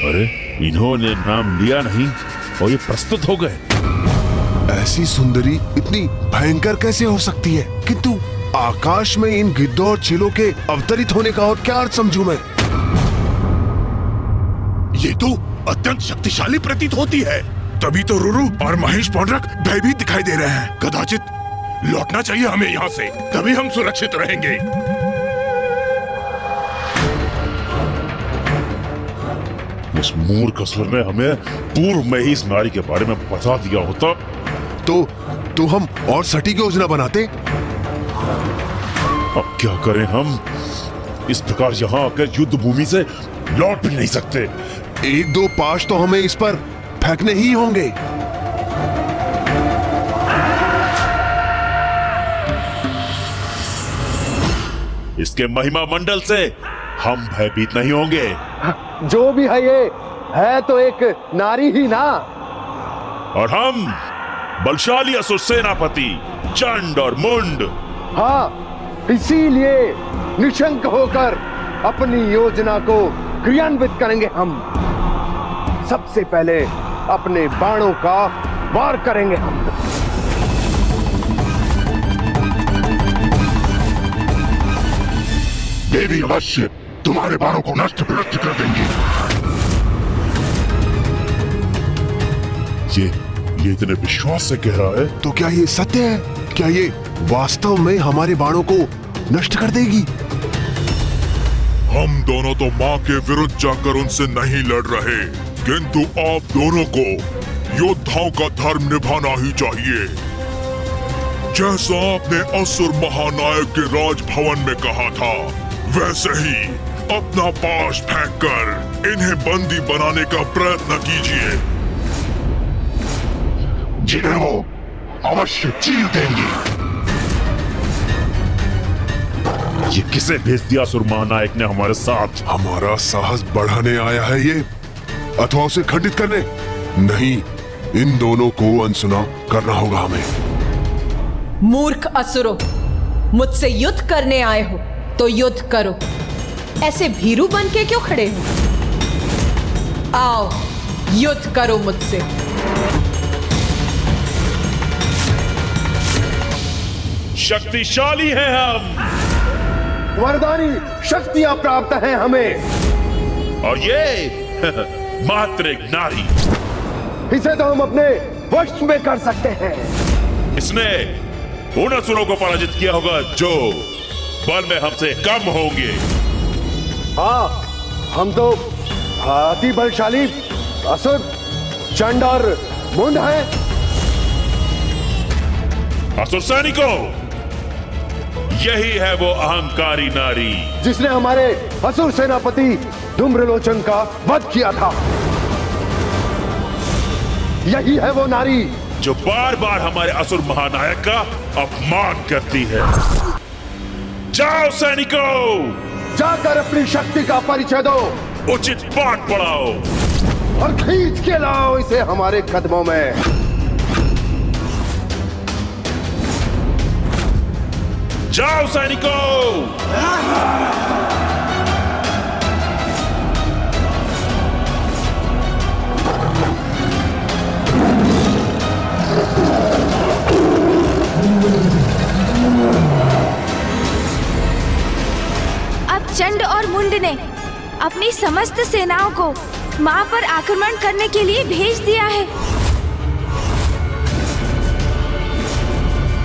अरे इन्होंने नाम लिया नहीं और ये प्रस्तुत हो गए। ऐसी सुंदरी इतनी भयंकर कैसे हो सकती है? किंतु आकाश में इन गिद्धों और चीलों के अवतरित होने का और क्या अर्थ समझूं मैं? ये तो अत्यंत शक्तिशाली प्रतीत होती है। तभी तो रुरु और महेश पौंड्रक भयभीत दिखाई दे रहे हैं। कदाचित लौटना चाहिए हमें यहाँ से, तभी हम सुरक्षित रहेंगे। इस मूर्ख असुर ने हमें पूर्व में ही इस नारी के बारे में बता दिया होता तो हम और सटीक योजना बनाते। अब क्या करें हम? इस प्रकार यहाँ आकर युद्ध भूमि से लौट भी नहीं सकते। एक दो पाश तो हमें इस पर फेंकने ही होंगे। इसके महिमा मंडल से हम भयभीत नहीं होंगे। जो भी है ये है तो एक नारी ही ना। और हम बलशाली असुर सेनापति चंड और मुंड। हाँ, इसीलिए निशंक होकर अपनी योजना को क्रियान्वित करेंगे। हम सबसे पहले अपने बाणों का वार करेंगे। हम देवी अवश्य तुम्हारे बाणों को नष्ट विनष्ट कर देंगी। ये इतने विश्वास से कह रहा है। तो क्या ये सत्य है? क्या ये वास्तव में हमारे बाणों को नष्ट कर देगी? हम दोनों तो माँ के विरुद्ध जाकर उनसे नहीं लड़ रहे, किंतु आप दोनों को योद्धाओं का धर्म निभाना ही चाहिए। जैसा आपने असुर महानायक के राजभवन में कहा था, वैसे ही अपना पाश फेंककर इन्हें बंदी बनाने का प्रयत्न कीजिए। जिन्हें वो अवश्य चीर देंगे। ये किसे भेज दिया असुर महानायक ने हमारे साथ? हमारा साहस बढ़ाने आया है ये, अथवा उसे खंडित करने? नहीं, इन दोनों को अनसुना करना होगा हमें। मूर्ख असुरों, मुझसे युद्ध करने आए हो तो युद्ध करो, ऐसे भीरू बन के क्यों खड़े हो? आओ युद्ध करो मुझसे। शक्तिशाली हैं हम, वरदानी शक्तियां प्राप्त हैं हमें। और ये मात्र एक नारी, इसे तो हम अपने वश में कर सकते हैं। इसने उन असुरों को पराजित किया होगा जो बल में हमसे कम होंगे। हाँ, हम तो अति बलशाली असुर चंड और मुंड हैं। असुर सैनिकों, यही है वो अहंकारी नारी जिसने हमारे असुर सेनापति धूम्रलोचन का वध किया था। यही है वो नारी जो बार बार हमारे असुर महानायक का अपमान करती है। जाओ सैनिकों, जाकर अपनी शक्ति का परिचय दो, उचित पाठ पढ़ाओ और खींच के लाओ इसे हमारे कदमों में। जाओ सैनिकों। अब चंड और मुंड ने अपनी समस्त सेनाओं को मां पर आक्रमण करने के लिए भेज दिया है।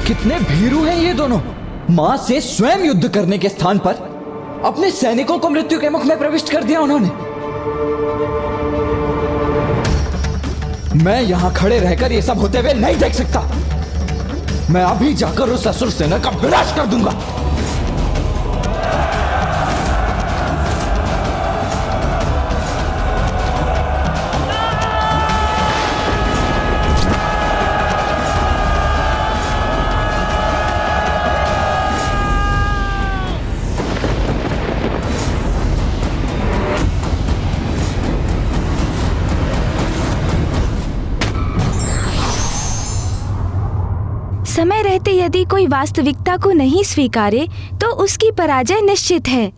कितने भीरू हैं ये दोनों! मां से स्वयं युद्ध करने के स्थान पर अपने सैनिकों को मृत्यु के मुख में प्रविष्ट कर दिया उन्होंने। मैं यहां खड़े रहकर ये सब होते हुए नहीं देख सकता। मैं अभी जाकर उस असुर सेना का विनाश कर दूंगा। समय रहते यदि कोई वास्तविकता को नहीं स्वीकारे तो उसकी पराजय निश्चित है।